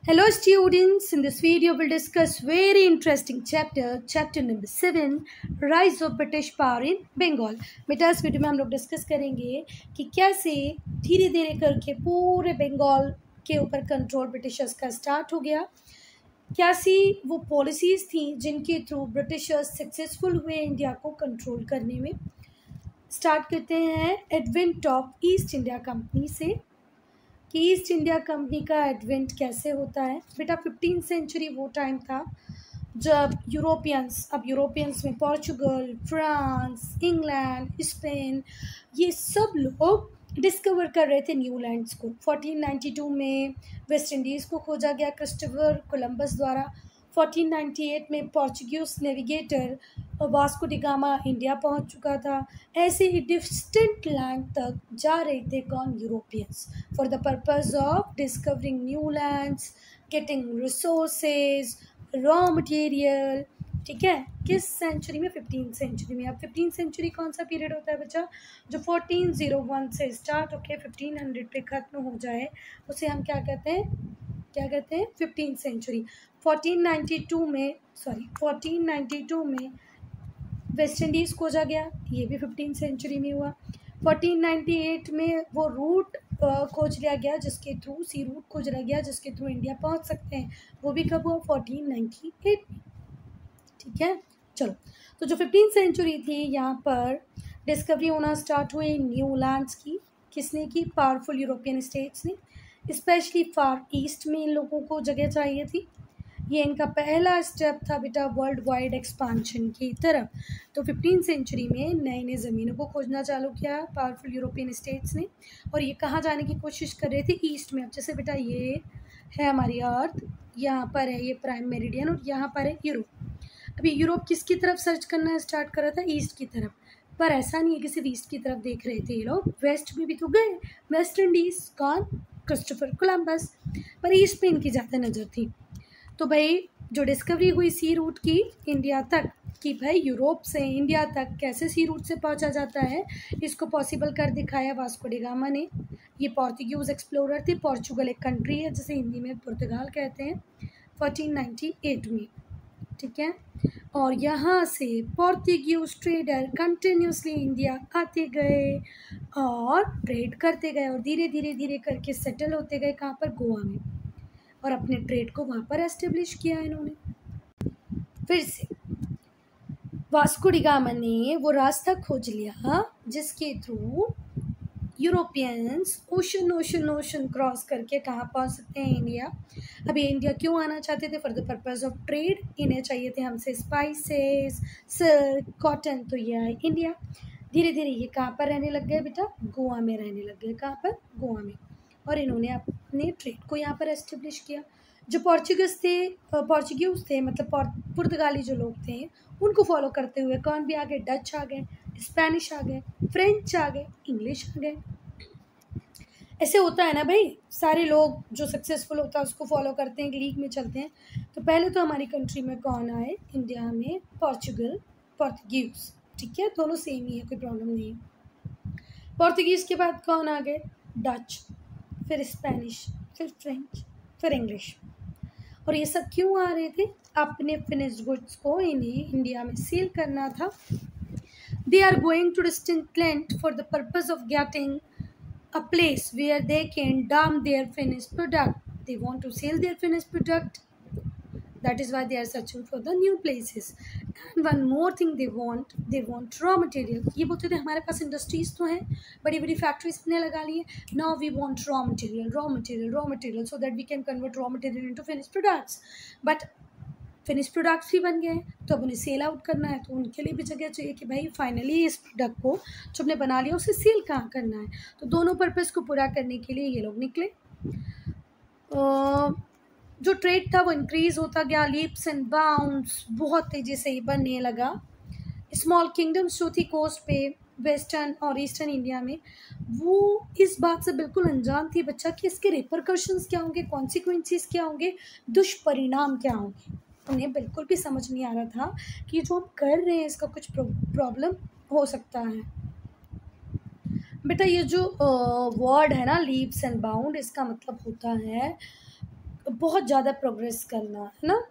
Hello students, in this video we'll discuss very interesting chapter number 7, Rise of British Power in Bengal। बेटा इस video में हम लोग discuss करेंगे कि कैसे धीरे धीरे करके पूरे बंगाल के ऊपर कंट्रोल ब्रिटिशर्स का स्टार्ट हो गया, कैसी वो पॉलिसीज़ थी जिनके थ्रू ब्रिटिशर्स सक्सेसफुल हुए इंडिया को कंट्रोल करने में। स्टार्ट करते हैं advent of east India company से कि ईस्ट इंडिया कंपनी का एडवेंट कैसे होता है। बेटा 15th सेंचुरी वो टाइम था जब यूरोपियंस में पोर्चुगल, फ्रांस, इंग्लैंड, स्पेन, ये सब लोग डिस्कवर कर रहे थे न्यू लैंड्स को। 1492 में वेस्ट इंडीज़ को खोजा गया क्रिस्टोफर कोलंबस द्वारा। 1498 में Portuguese navigator Vasco D gamma India पहुंच चुका था। ऐसे ही डिस्टेंट लैंड तक जा रहे थे कौन? Europeans, for the purpose of discovering new lands, getting resources, raw material. ठीक है, किस सेंचुरी में? 15th सेंचुरी में। अब 15th सेंचुरी कौन सा पीरियड होता है बच्चा? जो 1401 से स्टार्ट होके 1500 पे ख़त्म हो जाए उसे हम क्या कहते हैं? 15th century. 1492 में वेस्ट इंडीज़ खोजा गया, ये भी 15th सेंचुरी में हुआ। 1498 में वो रूट खोज लिया गया जिसके थ्रू सी रूट खोज लिया गया जिसके थ्रू इंडिया पहुंच सकते हैं, वो भी कब हुआ? 1498 में। ठीक है, चलो। तो जो 15th सेंचुरी थी यहाँ पर डिस्कवरी होना स्टार्ट हुई न्यू लैंड्स की। किसने की? पावरफुल यूरोपियन स्टेट्स ने। स्पेशली फार ईस्ट में इन लोगों को जगह चाहिए थी। ये इनका पहला स्टेप था बेटा वर्ल्ड वाइड एक्सपांशन की तरफ। तो 15th सेंचुरी में नए नए ज़मीनों को खोजना चालू किया पावरफुल यूरोपियन स्टेट्स ने, और ये कहाँ जाने की कोशिश कर रहे थे? ईस्ट में। अब जैसे बेटा ये है हमारी अर्थ, यहाँ पर है ये प्राइम मेरिडियन और यहाँ पर है यूरोप। अभी यूरोप किसकी तरफ सर्च करना स्टार्ट कर रहा था? ईस्ट की तरफ। पर ऐसा नहीं है कि सिर्फ ईस्ट की तरफ देख रहे थे ये लोग, वेस्ट में भी तो गए। वेस्ट इंडीज़ कौन? Christopher Columbus. पर ईस्ट पे इनकी ज़्यादा नज़र थी। तो भाई जो डिस्कवरी हुई सी रूट की इंडिया तक, कि भाई यूरोप से इंडिया तक कैसे सी रूट से पहुंचा जाता है, इसको पॉसिबल कर दिखाया वास्को डी गामा ने। ये पोर्तुगीज एक्सप्लोरर थे। पोर्चुगल एक कंट्री है जिसे हिंदी में पुर्तगाल कहते हैं। 1498 में। ठीक है, और यहाँ से पोर्तुगीज ट्रेडर कंटिन्यूसली इंडिया आते गए और ट्रेड करते गए और धीरे धीरे करके सेटल होते गए। कहाँ पर? गोवा में। और अपने ट्रेड को वहाँ पर एस्टेब्लिश किया इन्होंने। फिर से वास्को डी गामा ने वो रास्ता खोज लिया जिसके थ्रू यूरोपियंस ओशन क्रॉस करके कहाँ पहुँच सकते हैं? इंडिया। अब ये इंडिया क्यों आना चाहते थे? For the purpose of trade. इन्हें चाहिए थे हमसे स्पाइसेस, सिल्क, कॉटन, तो ये आए इंडिया। धीरे धीरे ये कहाँ पर रहने लग गए बेटा? गोवा में रहने लग गए। कहाँ पर? गोवा में। और इन्होंने अपने ट्रेड को यहाँ पर एस्टेब्लिश किया। जो पोर्चुगीज थे मतलब पुर्तगाली जो लोग थे, उनको फॉलो करते हुए कौन भी आ गए? डच आ गए, स्पेनिश आ गए, फ्रेंच आ गए, इंग्लिश आ गए। ऐसे होता है ना भाई, सारे लोग जो सक्सेसफुल होता है उसको फॉलो करते हैं, एक लीग में चलते हैं। तो पहले तो हमारी कंट्री में कौन आए? इंडिया में पोर्तुगीज। ठीक है, दोनों सेम ही है, कोई प्रॉब्लम नहीं है। पोर्तुगीज़ के बाद कौन आ गए? डच, फिर स्पेनिश, फिर फ्रेंच, फिर इंग्लिश। और ये सब क्यों आ रहे थे? अपने फिनिश्ड गुड्स को इन्हें इंडिया में सेल करना था। They are going to distant land for the purpose of getting a place where they can dump their finished product. They want to sell their finished product. That is why they are searching for the new places. And one more thing they want raw material. ये बोलते थे हमारे पास industries तो हैं, बड़ी बड़ी factories हमने लगा ली है। Now we want raw material so that we can convert raw material into finished products. But finish products भी बन गए हैं, तो अब उन्हें सेल आउट करना है, तो उनके लिए भी जगह चाहिए कि भाई फाइनली इस प्रोडक्ट को जो हमने बना लिया उसे सेल कहाँ करना है। तो दोनों पर्पज़ को पूरा करने के लिए ये लोग निकले। जो ट्रेड था वो इंक्रीज़ होता गया, लीप्स एंड बाउंड्स बहुत तेज़ी से ही बनने लगा। स्मॉल किंगडम्स जो थी कोस्ट पे वेस्टर्न और ईस्टर्न इंडिया में, वो इस बात से बिल्कुल अनजान थी बच्चा कि इसके रिपरकशंस क्या होंगे, कॉन्सिक्वेंसेस क्या होंगे, दुष्परिणाम क्या होंगे। उन्हें बिल्कुल भी समझ नहीं आ रहा था कि जो हम कर रहे हैं इसका कुछ प्रॉब्लम हो सकता है। बेटा ये जो वर्ड है ना लीव्स एंड बाउंड, इसका मतलब होता है बहुत ज़्यादा प्रोग्रेस करना, है ना,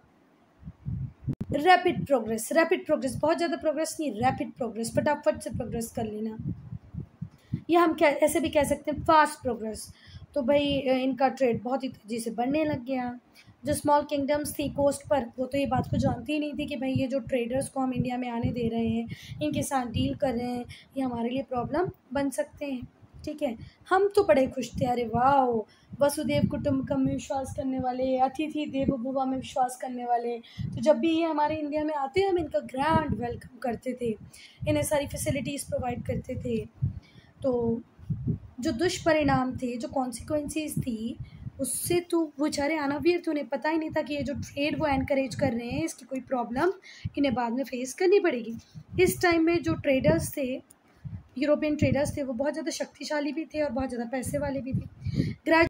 रैपिड प्रोग्रेस, बहुत ज़्यादा प्रोग्रेस नहीं, रैपिड प्रोग्रेस, फटाफट से प्रोग्रेस कर लेना, या हम क्या ऐसे भी कह सकते हैं फास्ट प्रोग्रेस। तो भाई इनका ट्रेड बहुत ही तेज़ी से बढ़ने लग गया। जो स्मॉल किंगडम्स थी कोस्ट पर, वो तो ये बात को जानती ही नहीं थी कि भाई ये जो ट्रेडर्स को हम इंडिया में आने दे रहे हैं, इनके साथ डील कर रहे हैं, ये हमारे लिए प्रॉब्लम बन सकते हैं। ठीक है, हम तो बड़े खुश थे, अरे वाह, वसुदेव कुटुंबकम में विश्वास करने वाले, अतिथि देवो भव में विश्वास करने वाले। तो जब भी ये हमारे इंडिया में आते हम इनका ग्रैंड वेलकम करते थे, इन्हें सारी फैसिलिटीज़ प्रोवाइड करते थे। तो जो दुष्परिणाम थे, जो कॉन्सिक्वेंसीज थी, उससे तो वो बेचारे अनअवेयर थे, उन्हें पता ही नहीं था कि ये जो ट्रेड वो एनकरेज कर रहे हैं इसकी कोई प्रॉब्लम इन्हें बाद में फेस करनी पड़ेगी। इस टाइम में जो ट्रेडर्स थे, यूरोपियन ट्रेडर्स थे, वो बहुत ज़्यादा शक्तिशाली भी थे और बहुत ज़्यादा पैसे वाले भी थे।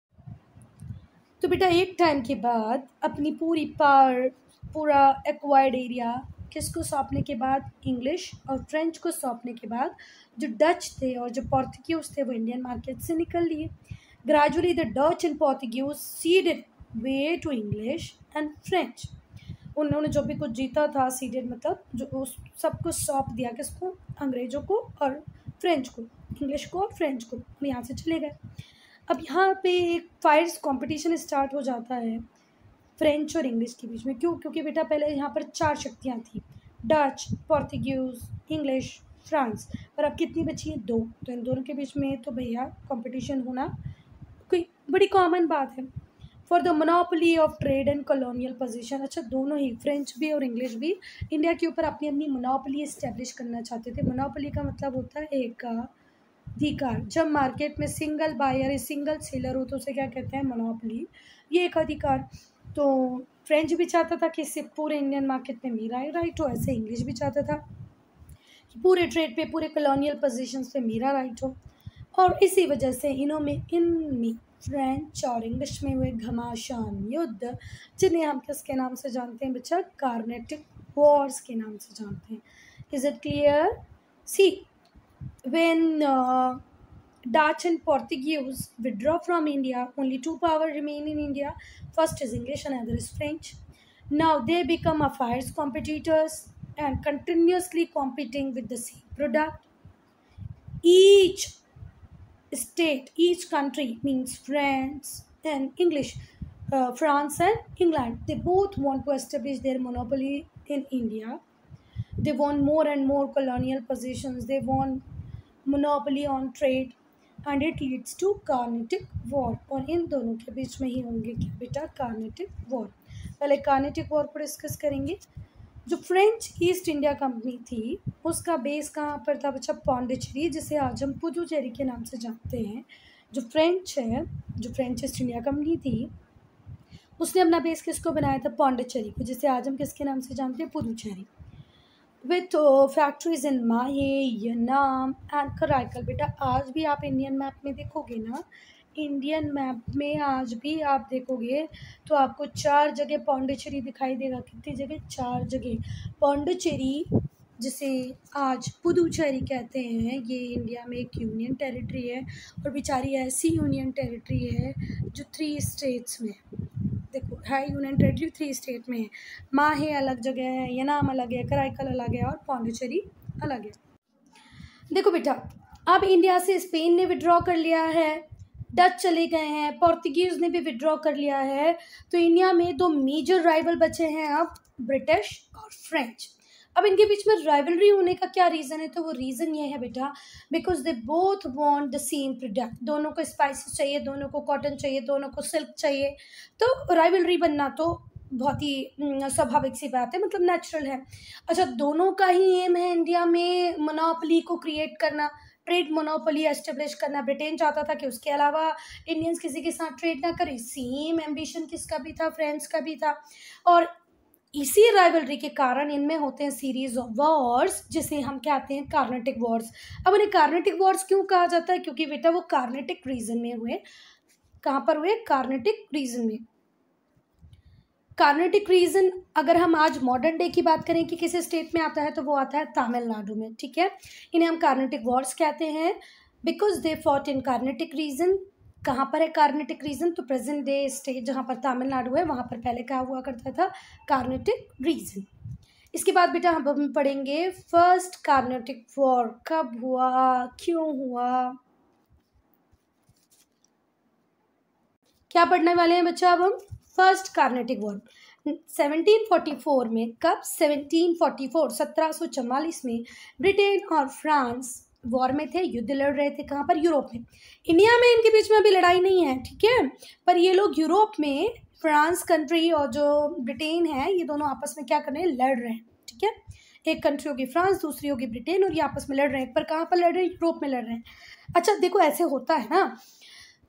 तो बेटा एक टाइम के बाद अपनी पूरी पावर, पूरा एक्वायर्ड एरिया किसको सौंपने के बाद, इंग्लिश और फ्रेंच को सौंपने के बाद जो डच थे और जो पोर्तुगीज थे वो इंडियन मार्केट से निकल लिए। Gradually the Dutch and Portuguese ceded way to English and French. उन्होंने जो भी कुछ जीता था, सीडेड मतलब जो सब कुछ सौंप दिया किसको, अंग्रेज़ों को और फ्रेंच को, इंग्लिश को और फ्रेंच को, यहाँ से चले गए। अब यहाँ पे एक फायर्स कंपटीशन स्टार्ट हो जाता है फ्रेंच और इंग्लिश के बीच में। क्यों? क्योंकि बेटा पहले यहाँ पर 4 शक्तियाँ थी, डच, पोर्तुगीज़, इंग्लिश, फ्रांस, और अब कितनी बची है, 2। तो इन दोनों के बीच में तो भैया कंपटीशन होना कोई बड़ी कॉमन बात है। For the monopoly of trade and colonial position. अच्छा, दोनों ही फ्रेंच भी और इंग्लिश भी इंडिया के ऊपर अपनी अपनी मोनोपोली इस्टेब्लिश करना चाहते थे। मोनोपोली का मतलब होता है एकाधिकार। जब मार्केट में सिंगल बायर, सिंगल सेलर हो तो उसे क्या कहते हैं, मोनोपोली, ये एक अधिकार। तो फ्रेंच भी चाहता था कि इससे पूरे इंडियन मार्केट में मेरा ही राइट हो, ऐसे इंग्लिश भी चाहता था कि पूरे ट्रेड पे, पूरे कॉलोनियल पोजीशंस पे मेरा राइट हो। और इसी वजह से इनमें फ्रेंच और इंग्लिश में हुए घमासान युद्ध, जिन्हें हम किसके नाम से जानते हैं बच्चा, कार्नेटिक वॉर्स के नाम से जानते हैं। Is it clear? See, when Dutch and Portuguese withdraw from India, only 2 powers remain in India. First is English and other is French. Now they become a fierce competitors and continuously competing with the same product. Each state, each country, means France and English, France and England, they both want to establish their monopoly in India. They want more and more colonial positions. They want monopoly on trade and it leads to Carnatic war. और इन दोनों के बीच में ही होंगे क्या बेटा, Carnatic war. पहले Carnatic war को discuss करेंगे। जो फ्रेंच ईस्ट इंडिया कंपनी थी उसका बेस कहाँ पर था बच्चा, पौंडीचेरी, जिसे आज हम पुदुचेरी के नाम से जानते हैं। जो फ्रेंच है, जो फ्रेंच ईस्ट इंडिया कंपनी थी, उसने अपना बेस किसको बनाया था, पौंडीचेरी को, जिसे आज हम किसके नाम से जानते हैं, पुदुचेरी। विथ फैक्ट्रीज इन माहे, यनाम एंड कराईकल। बेटा आज भी आप इंडियन मैप में देखोगे ना, इंडियन मैप में आज भी आप देखोगे तो आपको 4 जगह पौंडीचेरी दिखाई देगा। कितनी जगह, 4 जगह। पौंडीचेरी, जिसे आज पुदुचेरी कहते हैं, ये इंडिया में एक यूनियन टेरिटरी है और बेचारी ऐसी यूनियन टेरिटरी है जो 3 स्टेट्स में, देखो है यूनियन टेरिटरी 3 स्टेट में है। माहे अलग जगह है, यनाम अलग है, कराईकल अलग है और पौंडीचेरी अलग है। देखो बेटा, अब इंडिया से स्पेन ने विड्रॉ कर लिया है, डच चले गए हैं, पोर्तुगीज़ ने भी विड्रॉ कर लिया है। तो इंडिया में 2 मेजर राइवल बचे हैं अब, ब्रिटिश और फ्रेंच। अब इनके बीच में राइवलरी होने का क्या रीज़न है, तो वो रीज़न ये है बेटा, because they both want the same product. दोनों को स्पाइसेस चाहिए, दोनों को कॉटन चाहिए, दोनों को सिल्क चाहिए। तो राइवलरी बनना तो बहुत ही स्वाभाविक सी बात है, मतलब नेचुरल है। अच्छा, दोनों का ही एम है इंडिया में मोनोपोली को क्रिएट करना, ट्रेड मोनोपोली एस्टेब्लिश करना। ब्रिटेन चाहता था कि उसके अलावा इंडियंस किसी के साथ ट्रेड ना करें। सेम एम्बिशन किसका भी था, फ्रेंच का भी था। और इसी राइवलरी के कारण इनमें होते हैं सीरीज ऑफ वॉर्स, जिसे हम कहते हैं कार्नेटिक वॉर्स। अब उन्हें कार्नेटिक वॉर्स क्यों कहा जाता है, क्योंकि बेटा वो कार्नेटिक रीजन में हुए। कहाँ पर हुए, कार्नेटिक रीजन में। कार्नेटिक रीजन अगर हम आज मॉडर्न डे की बात करें कि किस स्टेट में आता है, तो वो आता है तमिलनाडु में। ठीक है, इन्हें हम कार्नेटिक वॉर्स कहते हैं because they fought in Carnatic reason कहाँ पर है कार्नेटिक रीजन? तो प्रेजेंट डे स्टेट जहाँ पर तमिलनाडु है वहाँ पर पहले क्या हुआ करता था? कार्नेटिक रीजन। इसके बाद बेटा हम पढ़ेंगे फर्स्ट कार्नेटिक वॉर कब हुआ, क्यों हुआ, क्या पढ़ने वाले हैं बच्चा अब हम? फर्स्ट कार्नेटिक वॉर 1744 में। कब? 1744 1744 में ब्रिटेन और फ्रांस वॉर में थे, युद्ध लड़ रहे थे। कहाँ पर? यूरोप में। इंडिया में इनके बीच में अभी लड़ाई नहीं है, ठीक है, पर ये लोग यूरोप में, फ्रांस कंट्री और जो ब्रिटेन है, ये दोनों आपस में क्या कर रहे हैं? लड़ रहे हैं, ठीक है। एक कंट्री होगी फ्रांस, दूसरी होगी ब्रिटेन, और ये आपस में लड़ रहे हैं। पर कहाँ पर लड़ रहे हैं? यूरोप में लड़ रहे हैं। अच्छा देखो, ऐसे होता है ना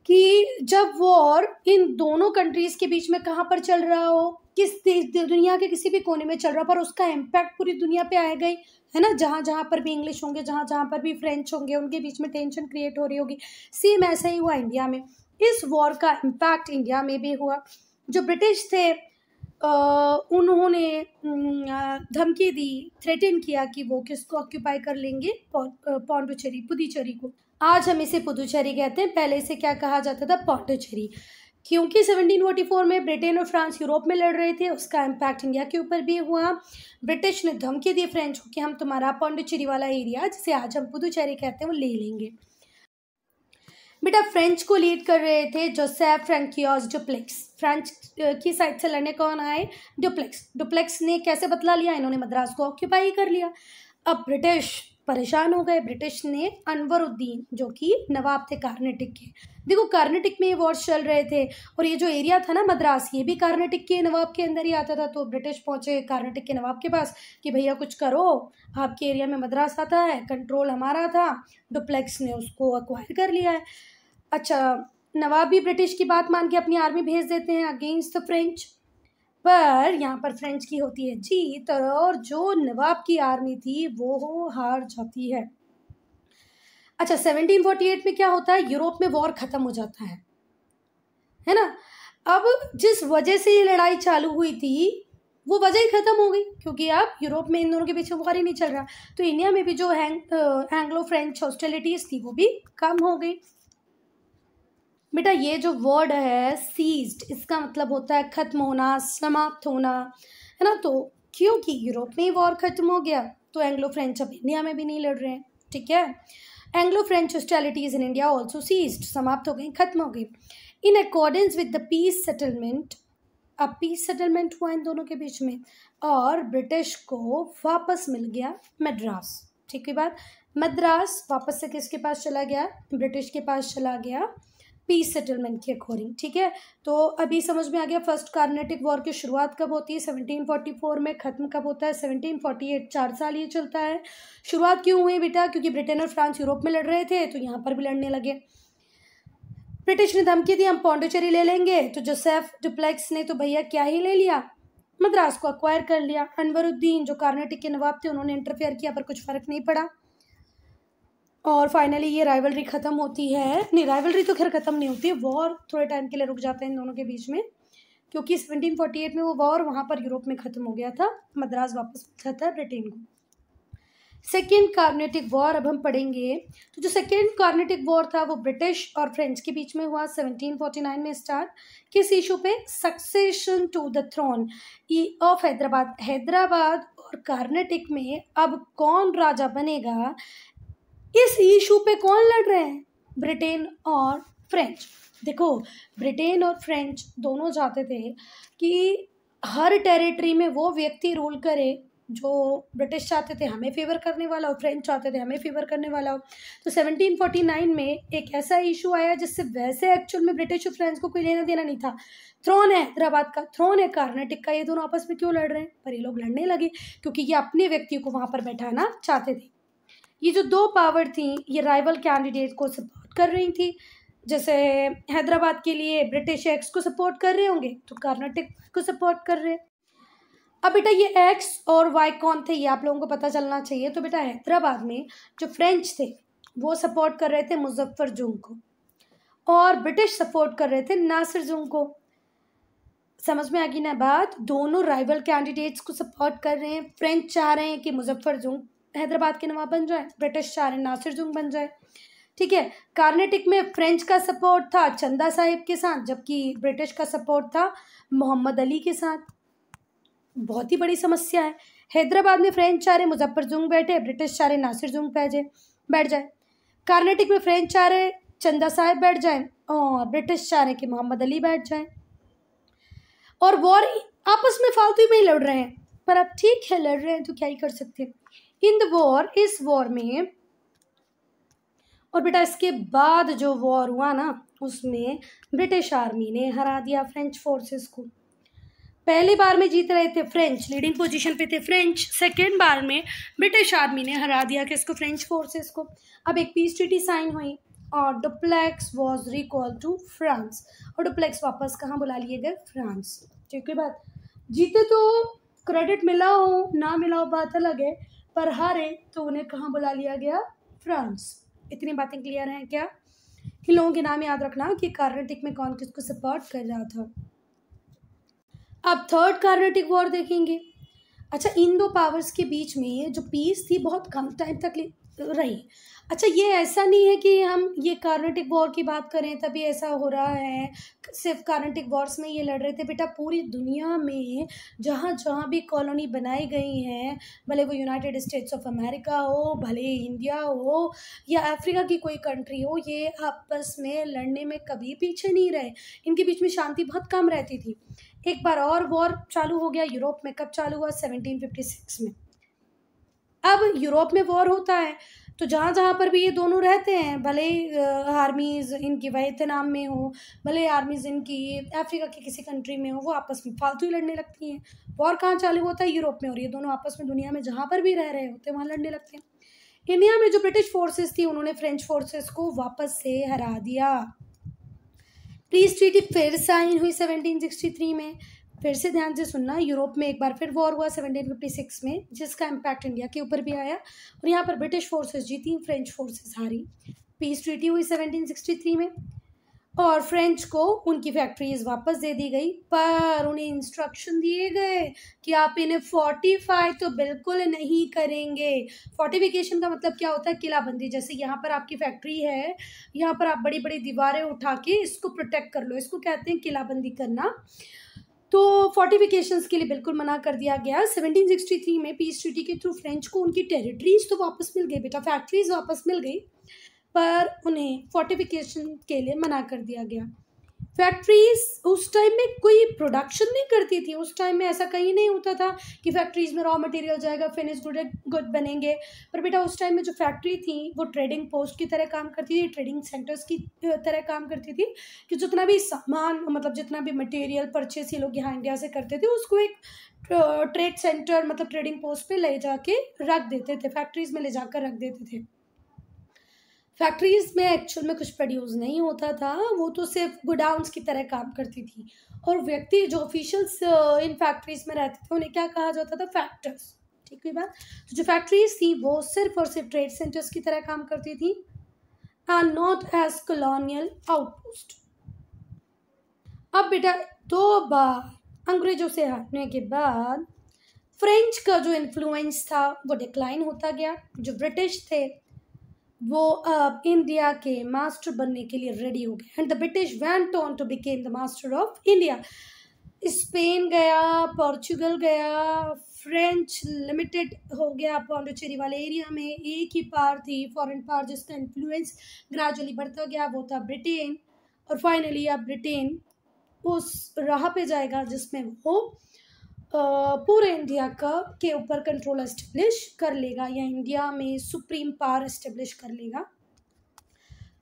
कि जब वॉर इन दोनों कंट्रीज के बीच में कहाँ पर चल रहा हो, किस दुनिया के किसी भी कोने में चल रहा, पर उसका इम्पैक्ट पूरी दुनिया पे आएगा ही, है ना। जहाँ जहाँ पर भी इंग्लिश होंगे, जहाँ जहाँ पर भी फ्रेंच होंगे, उनके बीच में टेंशन क्रिएट हो रही होगी। सेम ऐसा ही हुआ इंडिया में। इस वॉर का इम्पैक्ट इंडिया में भी हुआ। जो ब्रिटिश थे उन्होंने धमकी दी, थ्रेटन किया कि वो किसको ऑक्यूपाई कर लेंगे? पौंडुचेरी, पुदुचेरी को। आज हम इसे पुदुचेरी कहते हैं, पहले इसे क्या कहा जाता था? पौंडुचेरी। क्योंकि 1744 में ब्रिटेन और फ्रांस यूरोप में लड़ रहे थे, उसका इम्पैक्ट इंडिया के ऊपर भी हुआ। ब्रिटिश ने धमकी दी फ्रेंच को कि हम तुम्हारा पौंडुचेरी वाला एरिया, जिसे आज हम पुदुचेरी कहते हैं, वो ले लेंगे। बेटा फ्रेंच को लीड कर रहे थे जोसेफ फ्रैंकियोस डुप्लेक्स। फ्रेंच की साइड से लड़ने कौन आए? डुप्लेक्स। डुप्लेक्स ने कैसे बदला लिया? इन्होंने मद्रास को ऑक्यूपाई कर लिया। अब ब्रिटिश परेशान हो गए। ब्रिटिश ने अनवरुद्दीन, जो कि नवाब थे कार्नेटिक के, देखो कार्नेटिक में ये वॉर चल रहे थे, और ये जो एरिया था ना मद्रास, ये भी कार्नेटिक के नवाब के अंदर ही आता था। तो ब्रिटिश पहुंचे कार्नेटिक के नवाब के पास कि भैया कुछ करो, आपके एरिया में मद्रास आता है, कंट्रोल हमारा था। डुप्लेक्स ने उसको अक्वायर कर लिया है। अच्छा, नवाब भी ब्रिटिश की बात मान के अपनी आर्मी भेज देते हैं अगेंस्ट द फ्रेंच, पर यहाँ पर फ्रेंच की होती है जीत, और जो नवाब की आर्मी थी वो हार जाती है। अच्छा, 1748 में क्या होता है? यूरोप में वॉर खत्म हो जाता है ना। अब जिस वजह से ये लड़ाई चालू हुई थी वो वजह ही खत्म हो गई, क्योंकि अब यूरोप में इन दोनों के पीछे वॉर ही नहीं चल रहा। तो इंडिया में भी जो एंग्लो फ्रेंच हॉस्टिलिटीज थी वो भी कम हो गई। बेटा ये जो वर्ड है सीज्ड, इसका मतलब होता है खत्म होना, समाप्त होना, है ना। तो क्योंकि यूरोप में ही वॉर खत्म हो गया, तो एंग्लो फ्रेंच अब इंडिया में भी नहीं लड़ रहे हैं, ठीक है। Anglo French hostilities in India also ceased, समाप्त हो गई, खत्म हो गई। In accordance with the peace settlement, अब पीस सेटलमेंट हुआ इन दोनों के बीच में, और ब्रिटिश को वापस मिल गया मद्रास, ठीक है बात। मद्रास वापस से किसके पास चला गया? ब्रिटिश के पास चला गया, पीस सेटलमेंट के अकॉर्डिंग, ठीक है। तो अभी समझ में आ गया फर्स्ट कार्नेटिक वॉर की शुरुआत कब होती है? 1744 में। खत्म कब होता है? 1748। 4 साल ये चलता है। शुरुआत क्यों हुई बेटा? क्योंकि ब्रिटेन और फ्रांस यूरोप में लड़ रहे थे, तो यहाँ पर भी लड़ने लगे। ब्रिटिश ने धमकी दी हम पौंडुचेरी ले लेंगे, तो जोसेफ डुप्लेक्स ने तो भैया क्या ही ले लिया, मद्रास को अक्वायर कर लिया। अनवरुद्दीन जो कार्नेटिक के नवाब थे उन्होंने इंटरफेयर किया, पर कुछ फर्क नहीं पड़ा, और फाइनली ये राइवलरी खत्म होती है। नहीं, राइवलरी तो खैर खत्म नहीं होती, वॉर थोड़े टाइम के लिए रुक जाते हैं इन दोनों के बीच में, क्योंकि 1748 में वो वॉर वहाँ पर यूरोप में खत्म हो गया था, मद्रास वापस मिल जाता है ब्रिटेन को। सेकेंड कार्नेटिक वॉर अब हम पढ़ेंगे। तो जो सेकेंड कार्नेटिक वॉर था वो ब्रिटिश और फ्रेंच के बीच में हुआ 1749 में स्टार्ट। किस इशू पे? Succession to the throne of Hyderabad. Hyderabad और कार्नेटिक में अब कौन राजा बनेगा, इस इशू पे कौन लड़ रहे हैं? ब्रिटेन और फ्रेंच। देखो ब्रिटेन और फ्रेंच दोनों चाहते थे कि हर टेरिटरी में वो व्यक्ति रूल करे जो ब्रिटिश चाहते थे हमें फेवर करने वाला हो, फ्रेंच चाहते थे हमें फेवर करने वाला हो। तो 1749 में एक ऐसा इशू आया जिससे वैसे एक्चुअल में ब्रिटिश और फ्रेंच को कोई लेना देना नहीं था। थ्रोन है हैदराबाद का, थ्रोन है कार्नेटिक का, ये दोनों आपस में क्यों लड़ रहे हैं? पर ये लोग लड़ने लगे क्योंकि ये अपने व्यक्ति को वहाँ पर बैठाना चाहते थे। ये जो दो पावर थी ये राइवल कैंडिडेट को सपोर्ट कर रही थी। जैसे हैदराबाद के लिए ब्रिटिश एक्स को सपोर्ट कर रहे होंगे तो कर्नाटक को सपोर्ट कर रहे। अब बेटा ये एक्स और वाई कौन थे ये आप लोगों को पता चलना चाहिए। तो बेटा हैदराबाद में जो फ्रेंच थे वो सपोर्ट कर रहे थे मुजफ्फर जंग को, और ब्रिटिश सपोर्ट कर रहे थे नासिर जंग को। समझ में आ गई ना बात? दोनों राइवल कैंडिडेट्स को सपोर्ट कर रहे हैं। फ्रेंच चाह रहे हैं कि मुजफ्फर जंग हैदराबाद के नवाब बन जाए, ब्रिटिश चाह रहे हैं नासिर जंग बन जाए। ठीक है। कार्नेटिक में फ्रेंच का सपोर्ट था चंदा साहिब के साथ, जबकि ब्रिटिश का सपोर्ट था मोहम्मद अली के साथ। बहुत ही बड़ी समस्या है। हैदराबाद में फ्रेंच चाह रहे मुजफ्फर जंग बैठे, ब्रिटिश चाह रहे नासिर जंग बैठ जाए। कार्नेटिक में फ्रेंच चाह रहे चंदा साहिब बैठ जाए और ब्रिटिश चाह रहे कि मोहम्मद अली बैठ जाए। और वॉर आपस में फालतू में ही लड़ रहे हैं, पर अब ठीक है लड़ रहे हैं तो क्या ही कर सकते हैं। इन द वॉर, इस वॉर में, और बेटा इसके बाद जो वॉर हुआ ना उसमें ब्रिटिश आर्मी ने हरा दिया फ्रेंच फोर्सेस को। पहली बार में जीत रहे थे फ्रेंच, लीडिंग पोजीशन पे थे फ्रेंच। सेकेंड बार में ब्रिटिश आर्मी ने हरा दिया किसको, फ्रेंच फोर्सेस को। अब एक पीस ट्रीटी साइन हुई और Dupleix was recall to France, और डुप्लेक्स वापस कहाँ बुला लिए गए, फ्रांस। ठीक है बात, जीते तो क्रेडिट मिला हो ना मिला हो बात अलग है, पर हारे तो उन्हें कहाँ बुला लिया गया, फ्रांस। इतनी बातें क्लियर हैं क्या? इन लोगों के नाम याद रखना कि कार्नेटिक में कौन किसको सपोर्ट कर रहा था। अब थर्ड कार्नेटिक वॉर देखेंगे। अच्छा, इन दो पावर्स के बीच में जो पीस थी बहुत कम टाइम तक रही। अच्छा, ये ऐसा नहीं है कि हम ये कार्नेटिक वॉर की बात करें तभी ऐसा हो रहा है, सिर्फ कार्नेटिक वॉर्स में ये लड़ रहे थे। बेटा पूरी दुनिया में जहाँ जहाँ भी कॉलोनी बनाई गई हैं, भले वो यूनाइटेड स्टेट्स ऑफ अमेरिका हो, भले इंडिया हो या अफ्रीका की कोई कंट्री हो, ये आपस में लड़ने में कभी पीछे नहीं रहे। इनके बीच में शांति बहुत कम रहती थी। एक बार और वॉर चालू हो गया यूरोप में। कब चालू हुआ, 1756 में। अब यूरोप में वॉर होता है तो जहाँ जहाँ पर भी ये दोनों रहते हैं, भले आर्मीज इनकी वियतनाम में हो, भले आर्मीज इनकी अफ्रीका की किसी कंट्री में हो, वो आपस में फालतू ही लड़ने लगती हैं। वॉर कहाँ चालू होता है, यूरोप में, और ये दोनों आपस में दुनिया में जहाँ पर भी रह रहे होते हैं वहाँ लड़ने लगते हैं। इंडिया में जो ब्रिटिश फोर्सेस थी उन्होंने फ्रेंच फोर्सेस को वापस से हरा दिया। पीस ट्रीटी फिर साइन हुई 1763 में। फिर से ध्यान से सुनना, यूरोप में एक बार फिर वॉर हुआ 1756 में, जिसका इम्पैक्ट इंडिया के ऊपर भी आया, और यहाँ पर ब्रिटिश फोर्सेस जीती, फ्रेंच फोर्सेस हारी। पीस ट्रीटी हुई 1763 में और फ्रेंच को उनकी फैक्ट्रीज वापस दे दी गई, पर उन्हें इंस्ट्रक्शन दिए गए कि आप इन्हें फोर्टिफाई तो बिल्कुल नहीं करेंगे। फोर्टिफिकेशन का मतलब क्या होता है, किलाबंदी। जैसे यहाँ पर आपकी फैक्ट्री है, यहाँ पर आप बड़ी बड़ी दीवारें उठा के इसको प्रोटेक्ट कर लो, इसको कहते हैं किलाबंदी करना। तो फोर्टिफिकेशंस के लिए बिल्कुल मना कर दिया गया। 1763 में पीस ट्रीटी के थ्रू फ्रेंच को उनकी टेरिटरीज तो वापस मिल गई बेटा, फैक्ट्रीज वापस मिल गई, पर उन्हें फोर्टिफिकेशन के लिए मना कर दिया गया। फैक्ट्रीज उस टाइम में कोई प्रोडक्शन नहीं करती थी, उस टाइम में ऐसा कहीं नहीं होता था कि फैक्ट्रीज में रॉ मटेरियल जाएगा, फिनिश गुड बनेंगे। पर बेटा उस टाइम में जो फैक्ट्री थी वो ट्रेडिंग पोस्ट की तरह काम करती थी, ट्रेडिंग सेंटर्स की तरह काम करती थी, कि जितना भी सामान, मतलब जितना भी मटेरियल परचेस ये लोग यहाँ इंडिया से करते थे उसको एक ट्रेड सेंटर, मतलब ट्रेडिंग पोस्ट पे ले जाके रख देते थे, फैक्ट्रीज में ले जाकर रख देते थे। फैक्ट्रीज में एक्चुअल में कुछ प्रोड्यूस नहीं होता था, वो तो सिर्फ गोडाउन्स की तरह काम करती थी। और व्यक्ति जो ऑफिशियल्स इन फैक्ट्रीज में रहते थे उन्हें क्या कहा जाता था, फैक्टर्स। ठीक है बात। तो जो फैक्ट्रीज थी वो सिर्फ और सिर्फ ट्रेड सेंटर्स की तरह काम करती थी, and not as colonial outpost. अब बेटा 2 बार अंग्रेजों से हारने के बाद फ्रेंच का जो इन्फ्लुएंस था वो डिक्लाइन होता गया। जो ब्रिटिश थे वो अब इंडिया के मास्टर बनने के लिए रेडी हो गए, and the British went on to became the master of India. Spain गया, पोर्चुगल गया, फ्रेंच लिमिटेड हो गया पौंडीचेरी वाले एरिया में। एक ही पार थी, फॉरेन पार, जिसका इन्फ्लुएंस ग्रेजुअली बढ़ता गया, वो था ब्रिटेन। और फाइनली अब ब्रिटेन उस राह पे जाएगा जिसमें वो पूरे इंडिया का के ऊपर कंट्रोल एस्टेब्लिश कर लेगा, या इंडिया में सुप्रीम पावर एस्टेब्लिश कर लेगा।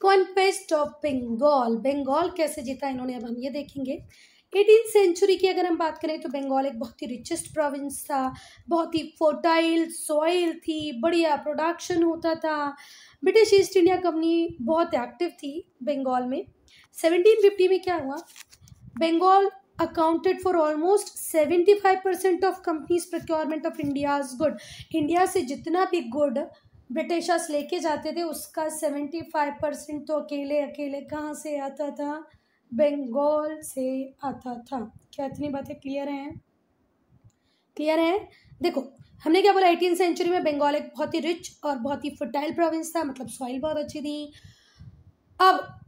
कॉन्क्वेस्ट ऑफ बंगाल, बंगाल कैसे जीता इन्होंने, अब हम ये देखेंगे। 18th सेंचुरी की अगर हम बात करें तो बंगाल एक बहुत ही रिचेस्ट प्रोविंस था, बहुत ही फर्टाइल सॉइल थी, बढ़िया प्रोडक्शन होता था। ब्रिटिश ईस्ट इंडिया कंपनी बहुत एक्टिव थी बंगाल में। 1750 में क्या हुआ, Bengal accounted for almost 75% of companies procurement of India's good। India से जितना भी गुड ब्रिटिशर्स लेके जाते थे उसका 75% तो अकेले अकेले कहाँ से आता था, बंगाल से आता था। क्या इतनी बातें क्लियर हैं? क्लियर है? देखो हमने क्या बोला, 18th सेंचुरी में बंगाल एक बहुत ही रिच और बहुत ही फर्टाइल प्रोविंस था, मतलब सॉइल बहुत अच्छी थी, अब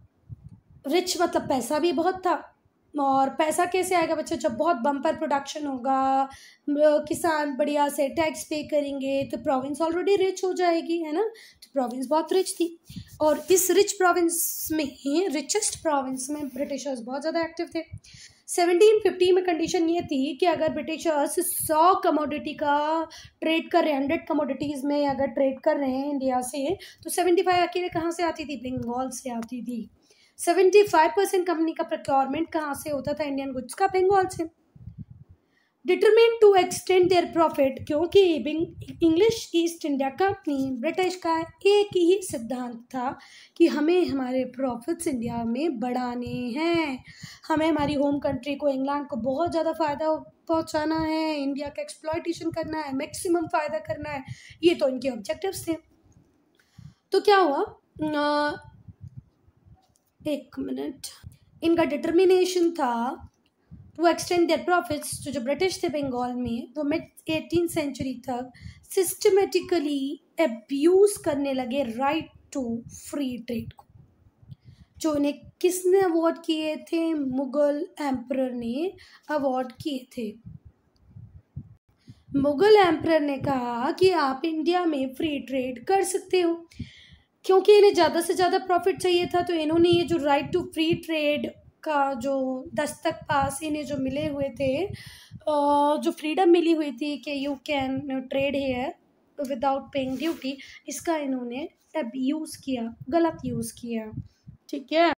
रिच मतलब पैसा भी बहुत था, और पैसा कैसे आएगा बच्चों, जब बहुत बम्पर प्रोडक्शन होगा, किसान बढ़िया से टैक्स पे करेंगे, तो प्रोविंस ऑलरेडी रिच हो जाएगी, है ना। तो प्रोविंस बहुत रिच थी, और इस रिच प्रोविंस में ही, रिचेस्ट प्रोविंस में ब्रिटिशर्स बहुत ज़्यादा एक्टिव थे। 1750 में कंडीशन ये थी कि अगर ब्रिटिशर्स 100 कमोडिटी का ट्रेड कर रहे हैं, 100 कमोडिटीज़ में अगर ट्रेड कर रहे हैं इंडिया से, तो 75 अकेले कहाँ से आती थी, बंगाल से आती थी। 75% कंपनी का प्रोक्योरमेंट कहाँ से होता था, इंडियन गुड्स का, बंगाल से। Determine to extend their profit, क्योंकि English East India Company, British का एक ही सिद्धांत था कि हमें हमारे प्रॉफिट्स इंडिया में बढ़ाने हैं, हमें हमारी होम कंट्री को, इंग्लैंड को बहुत ज़्यादा फ़ायदा पहुंचाना है, इंडिया का एक्सप्लॉयटेशन करना है, मैक्सिमम फ़ायदा करना है, ये तो इनके ऑब्जेक्टिव्स थे। तो क्या हुआ, एक मिनट, इनका डिटर्मिनेशन था टू एक्सटेंड देयर प्रॉफिट्स। तो जो ब्रिटिश थे बंगाल में, वो मिड 18th सेंचुरी तक सिस्टमेटिकली अब्यूज करने लगे राइट टू फ्री ट्रेड को, जो इन्हें किसने अवॉर्ड किए थे, मुगल एम्परर ने अवॉर्ड किए थे। मुगल एम्परर ने कहा कि आप इंडिया में फ्री ट्रेड कर सकते हो, क्योंकि इन्हें ज़्यादा से ज़्यादा प्रॉफिट चाहिए था। तो इन्होंने ये जो राइट टू फ्री ट्रेड का जो दस्तक पास इन्हें जो मिले हुए थे, जो फ्रीडम मिली हुई थी कि you can trade here without paying duty, इसका इन्होंने अब यूज़ किया, गलत यूज़ किया, ठीक है।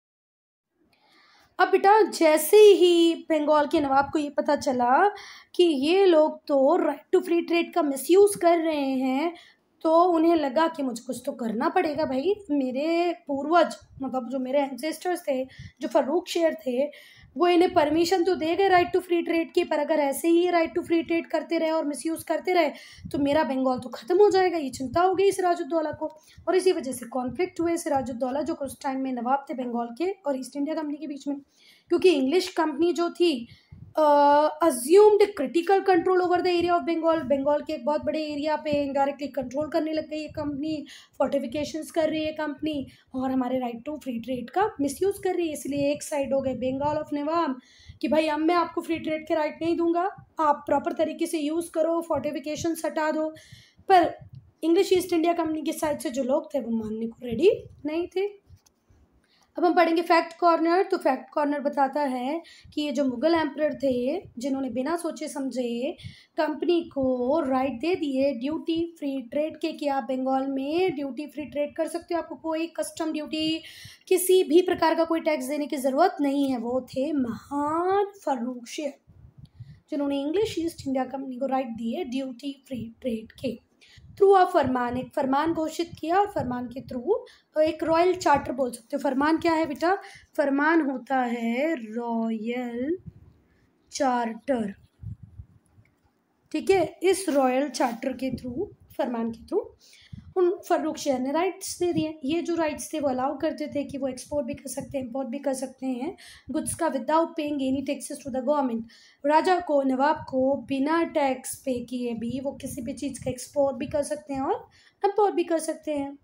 अब बेटा जैसे ही बंगाल के नवाब को ये पता चला कि ये लोग तो राइट टू फ्री ट्रेड का मिसयूज़ कर रहे हैं, तो उन्हें लगा कि मुझे कुछ तो करना पड़ेगा भाई, मेरे पूर्वज मतलब जो मेरे एंसेस्टर्स थे, जो फर्रुख शेर थे, वो इन्हें परमिशन तो दे गए राइट टू फ्री ट्रेड की, पर अगर ऐसे ही राइट टू फ्री ट्रेड करते रहे और मिसयूज़ करते रहे तो मेरा बंगाल तो ख़त्म हो जाएगा। ये चिंता हो गई सिराजुद्दौला को, और इसी वजह से कॉन्फ्लिक्ट हुए सिराजुद्दौला, जो कुछ टाइम में नवाब थे बंगाल के, और ईस्ट इंडिया कंपनी के बीच में, क्योंकि इंग्लिश कंपनी जो थी assumed critical control over the area of Bengal, Bengal के एक बहुत बड़े एरिया पे इनडायरेक्टली कंट्रोल करने लग गई ये कंपनी, फोर्टिफिकेशंस कर रही है कंपनी, और हमारे राइट टू फ्री ट्रेड का मिसयूज़ कर रही है। इसलिए एक साइड हो गए बंगाल ऑफ नवाब कि भाई अब मैं आपको फ्री ट्रेड के राइट नहीं दूंगा, आप प्रॉपर तरीके से यूज़ करो, फोर्टिफिकेशंस हटा दो। पर इंग्लिश ईस्ट इंडिया कंपनी की साइड से जो लोग थे वो मानने को रेडी नहीं थे। अब हम पढ़ेंगे फैक्ट कॉर्नर। तो फैक्ट कॉर्नर बताता है कि ये जो मुगल एम्परर थे, जिन्होंने बिना सोचे समझे कंपनी को राइट दे दिए ड्यूटी फ्री ट्रेड के, कि आप बंगाल में ड्यूटी फ्री ट्रेड कर सकते हो, आपको कोई कस्टम ड्यूटी, किसी भी प्रकार का कोई टैक्स देने की ज़रूरत नहीं है, वो थे महान फर्रुख शेर, जिन्होंने इंग्लिश ईस्ट इंडिया कंपनी को राइट दिए ड्यूटी फ्री ट्रेड के थ्रू ऑफ फरमान, एक फरमान घोषित किया, और फरमान के थ्रू एक रॉयल चार्टर बोल सकते हो। फरमान क्या है बेटा, फरमान होता है रॉयल चार्टर, ठीक है। इस रॉयल चार्टर के थ्रू, फरमान के थ्रू उन फर्रुख शेर ने राइट्स दे दिए। ये जो राइट्स थे वो अलाउ करते थे कि वो एक्सपोर्ट भी कर सकते हैं, इम्पोर्ट भी कर सकते हैं गुड्स का, without paying any taxes to the government. राजा को, नवाब को बिना टैक्स पे किए भी वो किसी भी चीज़ का एक्सपोर्ट भी कर सकते हैं और इम्पोर्ट भी कर सकते हैं।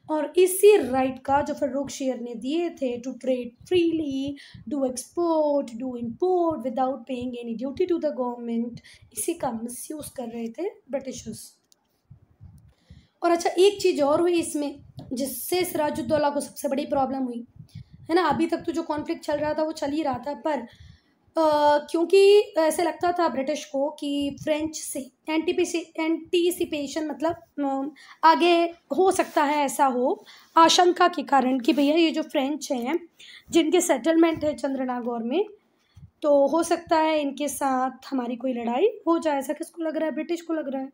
और इसी राइट का जो फर्रुख शेर ने दिए थे, to trade freely, do export, do import without paying any duty to the government, इसी का मिसयूज़ कर रहे थे ब्रिटिशर्स। और अच्छा एक चीज़ और हुई इसमें, जिससे सिराजुद्दौला को सबसे बड़ी प्रॉब्लम हुई, है ना। अभी तक तो जो कॉन्फ्लिक्ट चल रहा था वो चल ही रहा था, पर क्योंकि ऐसे लगता था ब्रिटिश को कि फ्रेंच से एंटीसिपेशन, मतलब आगे हो सकता है ऐसा हो, आशंका के कारण कि भैया ये जो फ्रेंच हैं जिनके सेटलमेंट है चंद्रनागौर में, तो हो सकता है इनके साथ हमारी कोई लड़ाई हो जाए। ऐसा किसको लग रहा है, ब्रिटिश को लग रहा है।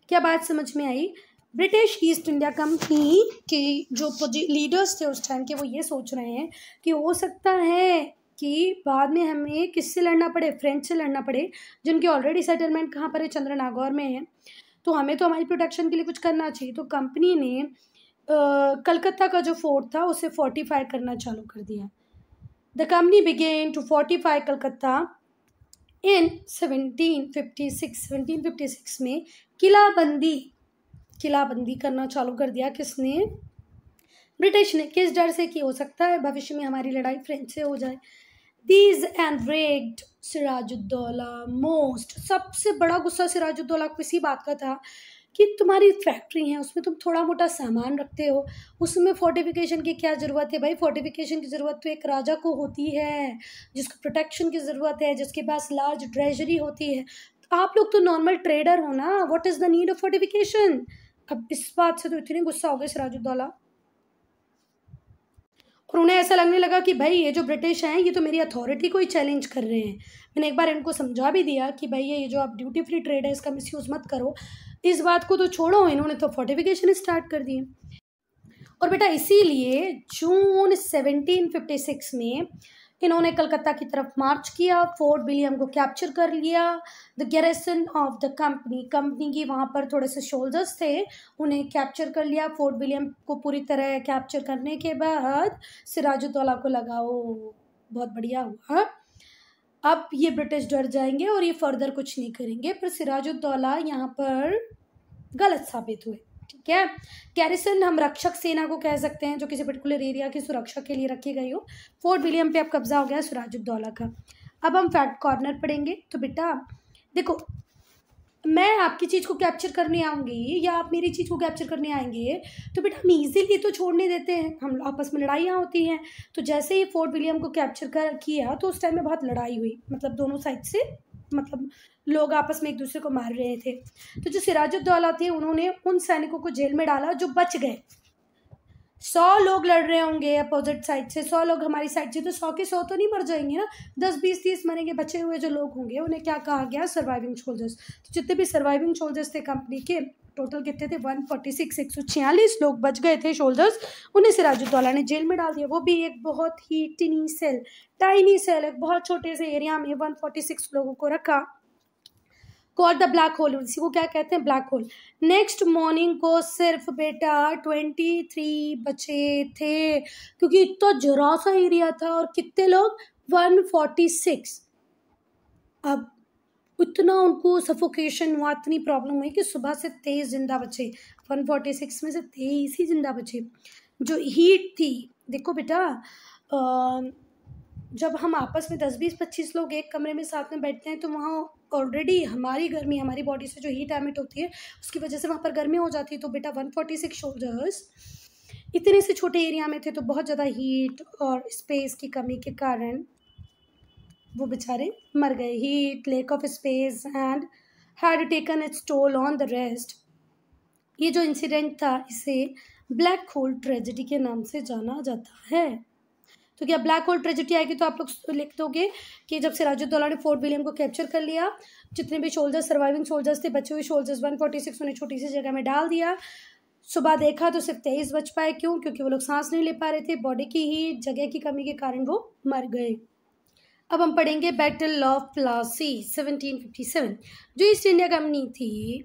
क्या बात समझ में आई। ब्रिटिश ईस्ट इंडिया कंपनी के जो लीडर्स थे उस टाइम के, वो ये सोच रहे हैं कि हो सकता है कि बाद में हमें किससे लड़ना पड़े, फ्रेंच से लड़ना पड़े, जिनके ऑलरेडी सेटलमेंट कहाँ पर है, चंद्रनागौर में है। तो हमें तो हमारी प्रोटेक्शन के लिए कुछ करना चाहिए। तो कंपनी ने कलकत्ता का जो फोर्ट था उसे फोर्टिफाई करना चालू कर दिया। The company began to fortify Calcutta in 1756 में किलाबंदी करना चालू कर दिया। किसने, ब्रिटिश ने किस डर से की, हो सकता है भविष्य में हमारी लड़ाई फ्रेंच से हो जाए। दीज एनरेग्ड सिराजुद्दौला मोस्ट, सबसे बड़ा गुस्सा सिराजुद्दौला को इसी बात का था कि तुम्हारी फैक्ट्री है, उसमें तुम थोड़ा मोटा सामान रखते हो, उसमें फोर्टिफिकेशन की क्या ज़रूरत है भाई। फोर्टिफिकेशन की ज़रूरत तो एक राजा को होती है, जिसको प्रोटेक्शन की ज़रूरत है, जिसके पास लार्ज ट्रेजरी होती है। तो आप लोग तो नॉर्मल ट्रेडर हो ना, what is the need of fortification. अब इस बात से तो इतने गुस्सा हो गए सिराजुद्दौला, और उन्हें ऐसा लगने लगा कि भाई ये जो ब्रिटिश हैं ये तो मेरी अथॉरिटी को ही चैलेंज कर रहे हैं। मैंने एक बार इनको समझा भी दिया कि भाई ये जो आप ड्यूटी फ्री ट्रेड है इसका मिसयूज़ मत करो। इस बात को तो छोड़ो, इन्होंने तो फोर्टिफिकेशन स्टार्ट कर दिए। और बेटा इसीलिए जून 1756 में इन्होंने कलकत्ता की तरफ मार्च किया, फोर्ट विलियम को कैप्चर कर लिया। The garrison of the company की वहाँ पर थोड़े से सोल्जर्स थे, उन्हें कैप्चर कर लिया। फोर्ट विलियम को पूरी तरह कैप्चर करने के बाद सिराजुद्दौला को लगा ओ बहुत बढ़िया हुआ, अब ये ब्रिटिश डर जाएंगे और ये फर्दर कुछ नहीं करेंगे। पर सिराजुद्दौला यहाँ पर गलत साबित हुए। ठीक है, गैरिसन हम रक्षक सेना को कह सकते हैं जो किसी पर्टिकुलर एरिया की सुरक्षा के लिए रखी गई हो। फोर्ट विलियम पे अब कब्जा हो गया सिराजुद्दौला का। अब हम फैक्ट कॉर्नर पढ़ेंगे। तो बेटा देखो, मैं आपकी चीज़ को कैप्चर करने आऊँगी या आप मेरी चीज़ को कैप्चर करने आएंगे तो बेटा हम ईजिली तो छोड़ने देते हैं, हम आपस में लड़ाइयाँ होती हैं। तो जैसे ही फोर्ट विलियम को कैप्चर किया तो उस टाइम में बहुत लड़ाई हुई, मतलब दोनों साइड से, मतलब लोग आपस में एक दूसरे को मार रहे थे। तो जो सिराजुद्दौला थे उन्होंने उन सैनिकों को जेल में डाला जो बच गए। 100 लोग लड़ रहे होंगे अपोजिट साइड से, 100 लोग हमारी साइड से, तो 100 के 100 तो नहीं मर जाएंगे ना, 10 20 30 मरेंगे। बचे हुए जो लोग होंगे उन्हें क्या कहा गया, सर्वाइविंग सोल्जर्स। तो जितने भी सर्वाइविंग सोल्जर्स थे कंपनी के, टोटल कितने थे 146, 146 लोग बच गए थे सोल्जर्स, उन्हें सिराजुद्दौला ने जेल में डाल दिया। वो भी एक बहुत ही टाइनी सेल, एक बहुत छोटे से एरिया में 146 लोगों को रखा। कॉल्ड द ब्लैक होल, इसी को क्या कहते हैं, ब्लैक होल। नेक्स्ट मॉर्निंग को सिर्फ बेटा 23 बचे थे, क्योंकि इतना जरा सा एरिया था और कितने लोग 146। अब इतना उनको सफोकेशन हुआ, इतनी प्रॉब्लम हुई कि सुबह से 23 जिंदा बचे। 146 में से 23 ही जिंदा बचे। जो हीट थी, देखो बेटा जब हम आपस में 10 20 25 लोग एक कमरे में साथ में बैठते हैं तो वहाँ ऑलरेडी हमारी गर्मी, हमारी बॉडी से जो हीट एमिट होती है उसकी वजह से वहाँ पर गर्मी हो जाती है। तो बेटा 146 सोल्जर्स इतने से छोटे एरिया में थे तो बहुत ज़्यादा हीट और स्पेस की कमी के कारण वो बेचारे मर गए। Heat, lack of space and had taken its toll on the rest. ये जो इंसिडेंट था इसे ब्लैक होल ट्रेजेडी के नाम से जाना जाता है। तो क्या ब्लैक होल ट्रेजेडी आएगी तो आप लोग लिख दोगे कि जब सिराजुद्दौला ने फोर्ट विलियम को कैप्चर कर लिया, जितने भी सोल्जर्स, सर्वाइविंग सोल्जर्स थे, बचे हुए सोल्जर्स 146 उन्हें छोटी सी जगह में डाल दिया। सुबह देखा तो सिर्फ 23 बच पाए। क्यों? क्योंकि वो लोग सांस नहीं ले पा रहे थे, बॉडी की ही जगह की कमी के कारण वो मर गए। अब हम पढ़ेंगे बैटल ऑफ प्लासी 1757। जो ईस्ट इंडिया कंपनी थी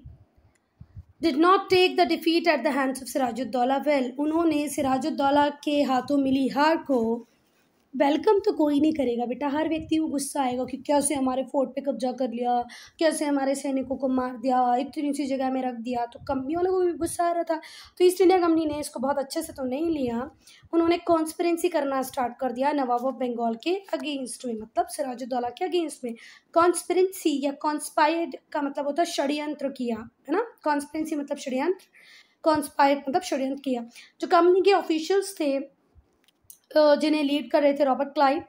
did not take the defeat at the hands of Sirajuddaula well, उन्होंने सिराजुद्दौला के हाथों मिली हार को वेलकम तो कोई नहीं करेगा बेटा। हर व्यक्ति को गुस्सा आएगा कि कैसे हमारे फोर्ट पे कब्जा कर लिया, कैसे हमारे सैनिकों को मार दिया, इतनी सी जगह में रख दिया। तो कंपनी वालों को भी गुस्सा आ रहा था। तो ईस्ट इंडिया कंपनी ने इसको बहुत अच्छे से तो नहीं लिया, उन्होंने कॉन्स्पिरेंसी करना स्टार्ट कर दिया नवाब ऑफ बंगाल के अगेंस्ट में, मतलब सिराजुद्दौला के अगेंस्ट में। कॉन्स्पिरेंसी या कॉन्स्पायर्ड का मतलब होता है षड्यंत्र किया, है ना। कॉन्स्पिरेंसी मतलब षड्यंत्र, कॉन्स्पायर्ड मतलब षड्यंत्र किया। जो कंपनी के ऑफिशियल्स थे जिन्हें लीड कर रहे थे Robert Clive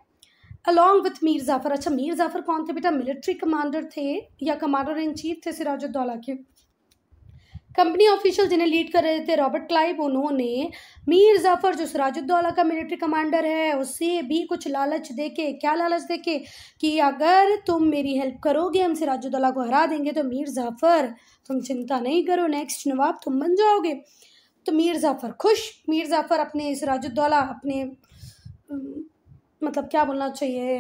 along with Mir Jafar. अच्छा, मीर जाफर कौन थे बेटा? मिलिट्री कमांडर थे या कमांडर इन चीफ थे सिराजुद्दौला के। कंपनी ऑफिशियल जिन्हें लीड कर रहे थे रॉबर्ट क्लाइव, उन्होंने मीर जाफर जो सिराजुद्दौला का मिलिट्री कमांडर है उससे भी कुछ लालच देके, क्या लालच देके कि अगर तुम मेरी हेल्प करोगे हम सिराजुद्दौला को हरा देंगे तो मीर जाफर तुम चिंता नहीं करो, नेक्स्ट नवाब तुम बन जाओगे। तो मीर जाफर खुश। मीर जाफर अपने सिराजुद्दौला अपने मतलब क्या बोलना चाहिए,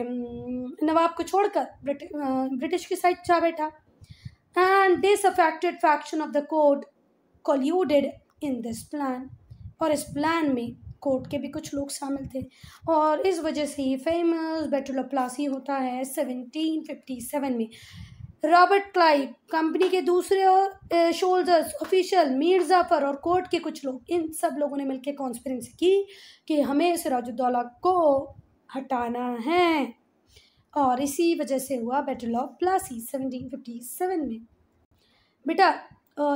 नवाब को छोड़कर ब्रिटिश की साइड जा बैठा। And this affected faction of the court colluded in this plan, और इस प्लान में कोर्ट के भी कुछ लोग शामिल थे और इस वजह से ही फेमस बैटल ऑफ प्लासी होता है 1757 में। रॉबर्ट क्लाइव, कंपनी के दूसरे शोल्डर्स ऑफिशियल, मीर जाफर और कोर्ट के कुछ लोग, इन सब लोगों ने मिलकर कॉन्स्पिरेंसी की कि हमें सिराजुद्दौला को हटाना है, और इसी वजह से हुआ बैटल ऑफ प्लासी 1757 में। बेटा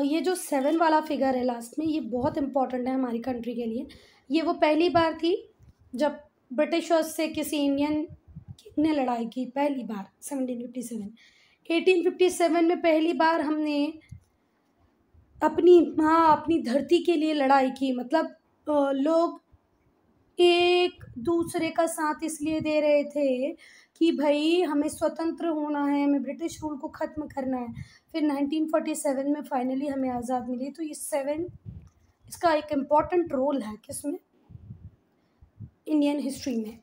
ये जो 7 वाला फिगर है लास्ट में, ये बहुत इंपॉर्टेंट है हमारी कंट्री के लिए। ये वो पहली बार थी जब ब्रिटिशर्स से किसी इंडियन ने लड़ाई की, पहली बार 1757। 1857 में पहली बार हमने अपनी धरती के लिए लड़ाई की। मतलब लोग एक दूसरे का साथ इसलिए दे रहे थे कि भाई हमें स्वतंत्र होना है, हमें ब्रिटिश रूल को ख़त्म करना है। फिर 1947 में फाइनली हमें आज़ाद मिली। तो ये 7 इसका एक इम्पॉर्टेंट रोल है किसमें, इंडियन हिस्ट्री में।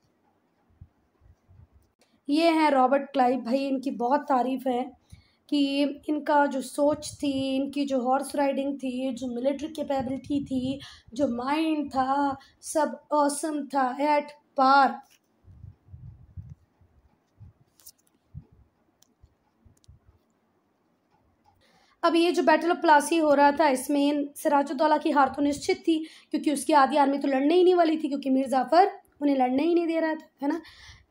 ये हैं रॉबर्ट क्लाइव भाई, इनकी बहुत तारीफ़ है कि इनका जो सोच थी, इनकी जो हॉर्स राइडिंग थी, जो मिलिट्री कैपेबिलिटी थी, जो माइंड था, सब ऑसम था एट पार। अब ये जो बैटल ऑफ प्लासी हो रहा था, इसमें सिराजुद्दौला की हार तो निश्चित थी, क्योंकि उसकी आधी आर्मी तो लड़ने ही नहीं वाली थी, क्योंकि मीर जाफ़र उन्हें लड़ने ही नहीं दे रहा था, है ना।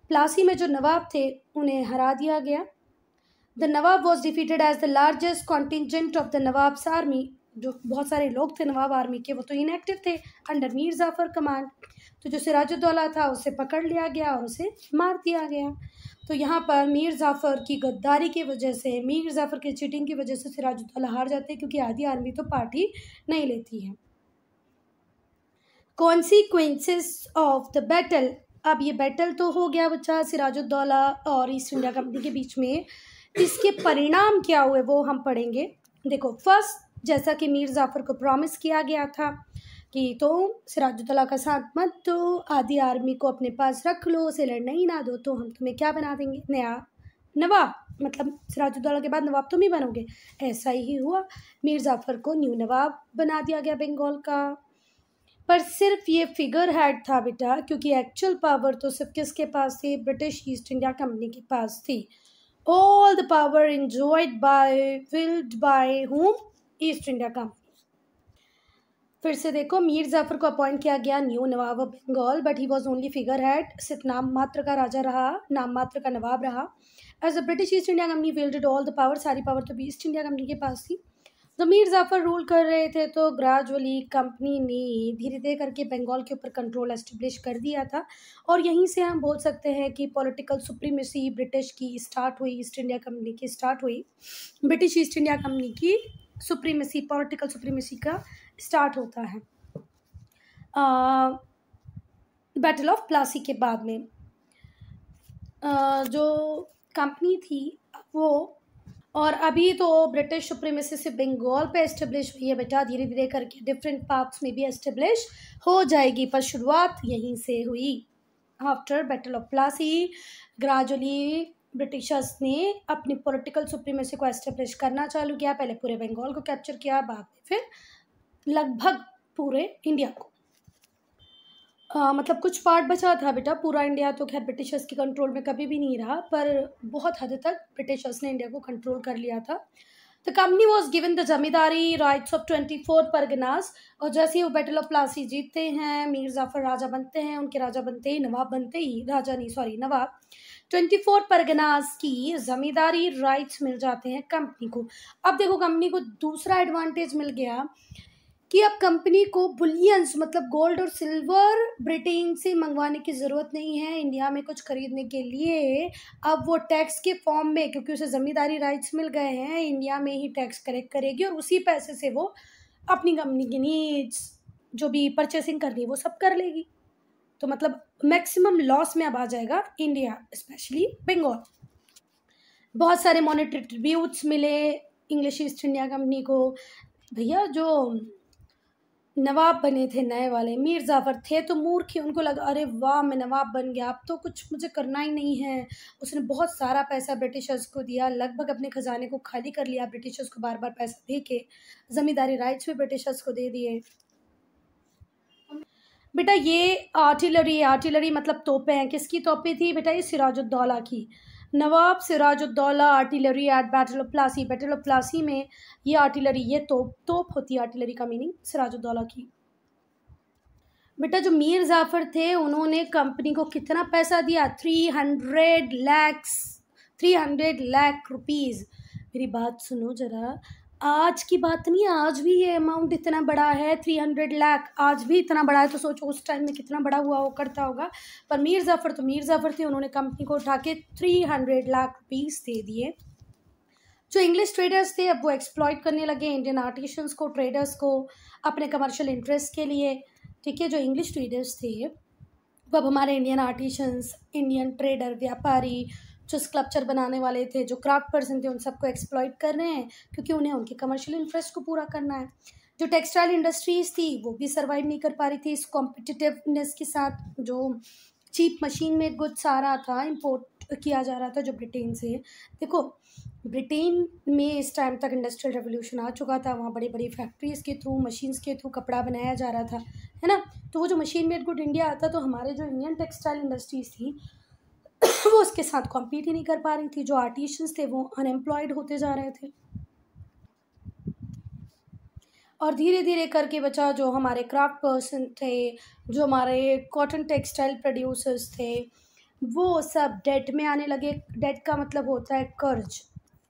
प्लासी में जो नवाब थे उन्हें हरा दिया गया। The nawab was defeated as the largest contingent of the nawab's army. जो बहुत सारे लोग थे नवाब आर्मी के, वो तो इनएक्टिव थे अंडर मीर जाफ़र कमांड। तो जो सिराजुद्दौला था उसे पकड़ लिया गया और उसे मार दिया गया। तो यहाँ पर मीर जाफ़र की गद्दारी की वजह से, मीर जाफ़र की चीटिंग की वजह से सिराजुद्दौला हार जाते हैं, क्योंकि आधी आर्मी तो पार्टी नहीं लेती है। Consequences of the battle. अब ये बैटल तो हो गया बच्चा सिराजुद्दौला और ईस्ट इंडिया कंपनी के बीच में। इसके परिणाम क्या हुए वो हम पढ़ेंगे। देखो, फर्स्ट, जैसा कि मीर जाफ़र को प्रॉमिस किया गया था कि तो सिराजुद्दौला का साथ मत दो, आधी आर्मी को अपने पास रख लो, उसे लड़ने ही ना दो, तो हम तुम्हें क्या बना देंगे, नया नवाब। मतलब सिराजुद्दौला के बाद नवाब तुम ही बनोगे। ऐसा ही हुआ, मीर जाफ़र को न्यू नवाब बना दिया गया बंगाल का। पर सिर्फ ये फिगर हेड था बेटा, क्योंकि एक्चुअल पावर तो सिर्फ किसके पास थी, ब्रिटिश ईस्ट इंडिया कंपनी के पास थी। All the power enjoyed by willed by whom, East India Company. फिर से देखो, मीर जाफ़र को अपॉइंट किया गया new nawab of Bengal, but he was only figure head, सिर्फ नाम मात्र का राजा रहा, नाम मात्र का नवाब रहा। As a British East India Company wielded all the power, सारी पावर तो ईस्ट इंडिया कंपनी के पास थी। तो मीर जाफ़र रूल कर रहे थे, तो ग्रेजुअली कंपनी ने धीरे धीरे करके बंगाल के ऊपर कंट्रोल एस्टेब्लिश कर दिया था। और यहीं से हम बोल सकते हैं कि पॉलिटिकल सुप्रीमेसी ब्रिटिश की स्टार्ट हुई, ईस्ट इंडिया कंपनी की स्टार्ट हुई। ब्रिटिश ईस्ट इंडिया कंपनी की सुप्रीमेसी, पॉलिटिकल सुप्रीमेसी का स्टार्ट होता है बैटल ऑफ प्लासी के बाद में। जो कंपनी थी वो, और अभी तो ब्रिटिश सुप्रीमेसी से बंगाल पे एस्टेब्लिश हुई है बेटा, धीरे धीरे करके डिफरेंट पार्ट्स में भी एस्टेब्लिश हो जाएगी, पर शुरुआत यहीं से हुई। After battle of Plassey gradually Britishers ने अपनी पॉलिटिकल सुप्रीमेसी को एस्टेब्लिश करना चालू किया। पहले पूरे बंगाल को कैप्चर किया, बाद में फिर लगभग पूरे इंडिया को। मतलब कुछ पार्ट बचा था बेटा, पूरा इंडिया तो खैर ब्रिटिशर्स के कंट्रोल में कभी भी नहीं रहा, पर बहुत हद तक ब्रिटिशर्स ने इंडिया को कंट्रोल कर लिया था। The company was given the zamindari rights of 24 Parganas. और जैसे ही वो बैटल ऑफ प्लासी जीतते हैं, मीर जाफ़र राजा बनते हैं, उनके राजा बनते ही, नवाब बनते ही, राजा नहीं सॉरी नवाब, 24 परगनास की जमींदारी राइट्स मिल जाते हैं कंपनी को। अब देखो, कंपनी को दूसरा एडवांटेज मिल गया कि अब कंपनी को बुलियंस, मतलब गोल्ड और सिल्वर, ब्रिटेन से मंगवाने की ज़रूरत नहीं है इंडिया में कुछ खरीदने के लिए। अब वो टैक्स के फॉर्म में, क्योंकि उसे ज़मींदारी राइट्स मिल गए हैं, इंडिया में ही टैक्स कलेक्ट करेगी, और उसी पैसे से वो अपनी कंपनी की नीड्स, जो भी परचेसिंग करनी है, वो सब कर लेगी। तो मतलब मैक्सिमम लॉस में अब आ जाएगा इंडिया, स्पेशली बंगाल। बहुत सारे मॉनेटरी ट्रिब्यूट्स मिले इंग्लिश ईस्ट इंडिया कंपनी को। भैया जो नवाब बने थे नए वाले, मीर जाफ़र थे तो मूर्ख ही, उनको लगा अरे वाह मैं नवाब बन गया, अब तो कुछ मुझे करना ही नहीं है। उसने बहुत सारा पैसा ब्रिटिशर्स को दिया, लगभग अपने खजाने को खाली कर लिया ब्रिटिशर्स को बार बार पैसा दे के, ज़मींदारी राइट्स भी ब्रिटिशर्स को दे दिए। बेटा ये आर्टिलरी मतलब तोपें हैं, किसकी तोपें थी बेटा, ये सिराजुद्दौला की। Nawab Sirajuddaula artillery at battle of Plassey. Battle of Plassey में ये आर्टिलरी, ये तोप होती है, आर्टिलरी का मीनिंग सिराजुद्दौला की। बेटा जो मीर जाफ़र थे उन्होंने कंपनी को कितना पैसा दिया? 300 लाख रुपीज़। मेरी बात सुनो ज़रा, आज की बात नहीं है, आज भी ये अमाउंट इतना बड़ा है, 300 लाख आज भी इतना बड़ा है, तो सोचो उस टाइम में कितना बड़ा हुआ वो करता होगा। पर मीर जाफ़र तो मीर जाफ़र थे, उन्होंने कंपनी को उठा के 300 लाख रुपीज़ दे दिए। जो इंग्लिश ट्रेडर्स थे अब वो एक्सप्लॉइट करने लगे इंडियन आर्टिशंस को, ट्रेडर्स को, अपने कमर्शियल इंटरेस्ट के लिए। ठीक है, जो इंग्लिश ट्रेडर्स थे वो अब हमारे इंडियन आर्टिशंस, इंडियन ट्रेडर, व्यापारी, जो स्कल्पचर बनाने वाले थे, जो क्राफ्ट पर्सन थे, उन सबको एक्सप्लॉइट कर रहे हैं, क्योंकि उन्हें उनके कमर्शियल इंटरेस्ट को पूरा करना है। जो टेक्सटाइल इंडस्ट्रीज़ थी वो भी सर्वाइव नहीं कर पा रही थी इस कॉम्पिटिटिवनेस के साथ। जो चीप मशीन मेड गुड्स आ रहा था, इम्पोर्ट किया जा रहा था जो ब्रिटेन से। देखो ब्रिटेन में इस टाइम तक इंडस्ट्रियल रेवोल्यूशन आ चुका था, वहाँ बड़ी बड़ी फैक्ट्रीज़ के थ्रू, मशीन्स के थ्रू कपड़ा बनाया जा रहा था, है ना। तो वो जो मशीन मेड गुड इंडिया आता, तो हमारे जो इंडियन टेक्सटाइल इंडस्ट्रीज़ थी वो उसके साथ कॉम्पीट ही नहीं कर पा रही थी। जो आर्टिशंस थे वो अनएम्प्लॉयड होते जा रहे थे, और धीरे धीरे करके बचा जो हमारे क्राफ्ट पर्सन थे, जो हमारे कॉटन टेक्सटाइल प्रोड्यूसर्स थे, वो सब डेट में आने लगे। डेट का मतलब होता है कर्ज,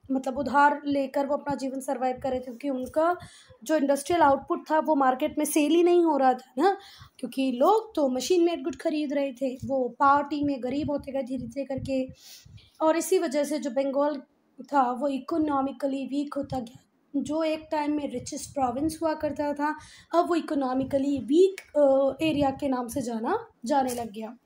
मतलब उधार लेकर वो अपना जीवन सर्वाइव कर रहे थे, क्योंकि उनका जो इंडस्ट्रियल आउटपुट था वो मार्केट में सेल ही नहीं हो रहा था ना, क्योंकि लोग तो मशीन मेड गुड खरीद रहे थे, वो पावर्टी में गरीब होते गए धीरे धीरे करके। और इसी वजह से जो बंगाल था वो इकोनॉमिकली वीक होता गया। जो एक टाइम में रिचेस्ट प्रोविंस हुआ करता था, अब वो इकोनॉमिकली वीक एरिया के नाम से जाने लग गया।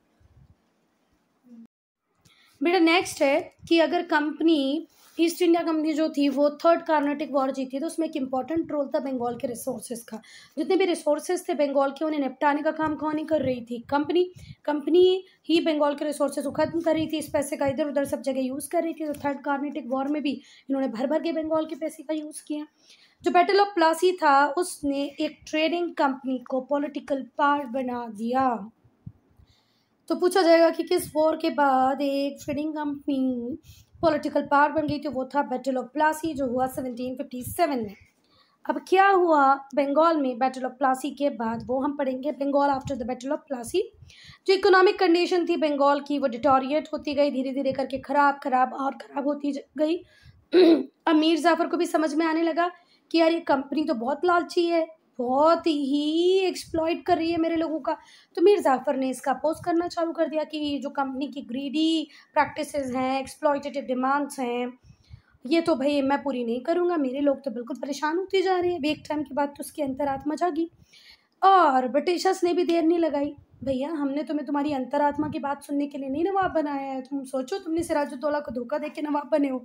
बेटा नेक्स्ट है कि अगर कंपनी, ईस्ट इंडिया कंपनी जो थी वो थर्ड कार्नाटिक वॉर जीती, तो उसमें एक इंपॉर्टेंट रोल था बंगाल के रिसोर्सेज का। जितने भी रिसोर्सेज थे बंगाल के, उन्हें निपटाने का काम कौन ही कर रही थी? कंपनी ही बंगाल के रिसोर्सेज को खत्म कर रही थी, इस पैसे का इधर उधर सब जगह यूज़ कर रही थी। तो थर्ड कार्नाटिक वॉर में भी इन्होंने भर भर के बंगाल के पैसे का यूज़ किया। जो बैटल ऑफ प्लासी था उसने एक ट्रेडिंग कंपनी को पॉलिटिकल पावर बना दिया। तो पूछा जाएगा कि किस वॉर के बाद एक ट्रेडिंग कंपनी पॉलिटिकल पावर बन गई, तो वो था बैटल ऑफ प्लासी, जो हुआ 1757 में। अब क्या हुआ बंगाल में बैटल ऑफ प्लासी के बाद, वो हम पढ़ेंगे। Bengal after the battle of Plassey, जो इकोनॉमिक कंडीशन थी बंगाल की वो डिटोरिएट होती गई, धीरे धीरे करके खराब होती गई। अब मीर जाफ़र को भी समझ में आने लगा कि यार ये कंपनी तो बहुत लालची है, बहुत ही एक्सप्लॉइट कर रही है मेरे लोगों का। तो मीर जाफ़र ने इसका अपोज करना चालू कर दिया कि जो कंपनी की ग्रीडी प्रैक्टिसेस हैं, एक्सप्लॉइटेटिव डिमांड्स हैं, ये तो भाई मैं पूरी नहीं करूँगा, मेरे लोग तो बिल्कुल परेशान होते जा रहे हैं। एक टाइम के बाद तो उसकी अंतरात्मा जागी, और ब्रिटिशर्स ने भी देर नहीं लगाई। भैया हमने तुम्हारी अंतरात्मा की बात सुनने के लिए नहीं नवाब बनाया है। तुम सोचो, तुमने सिराजुद्दौला को धोखा दे के नवाब बने हो,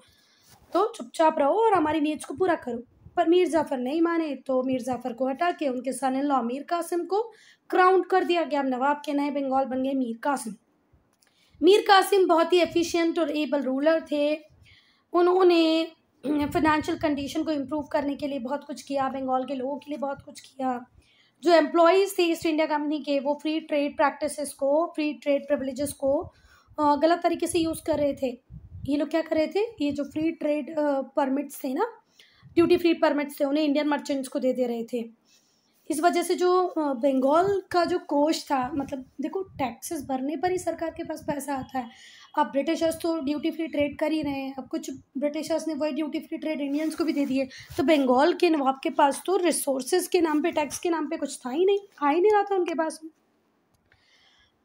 तो चुपचाप रहो और हमारी नीड्स को पूरा करो। पर मीर जाफ़र नहीं माने, तो मीर जाफ़र को हटा के उनके सन इन लॉ मीर कासिम को क्राउन कर दिया गया। नवाब के नए बंगाल बन गए मीर कासिम। मीर कासिम बहुत ही एफिशिएंट और एबल रूलर थे। उन्होंने फाइनेंशियल कंडीशन को इम्प्रूव करने के लिए बहुत कुछ किया, बंगाल के लोगों के लिए बहुत कुछ किया। जो एम्प्लॉयज़ थे ईस्ट इंडिया कंपनी के, वो फ्री ट्रेड प्रैक्टिसेस को, फ्री ट्रेड प्रिविलेजेस को गलत तरीके से यूज़ कर रहे थे। ये लोग क्या कर रहे थे, ये जो फ्री ट्रेड परमिट्स थे ना, ड्यूटी फ्री परमिट्स थे, उन्हें इंडियन मर्चेंट्स को दे रहे थे। इस वजह से जो बंगाल का जो कोष था, मतलब देखो टैक्सेस भरने पर ही सरकार के पास पैसा आता है। अब ब्रिटिशर्स तो ड्यूटी फ्री ट्रेड कर ही रहे हैं, अब कुछ ब्रिटिशर्स ने वही ड्यूटी फ्री ट्रेड इंडियंस को भी दे दिए। तो बंगाल के नवाब के पास तो रिसोर्सेज के नाम पे, टैक्स के नाम पे कुछ था ही नहीं, आ ही नहीं रहा था उनके पास।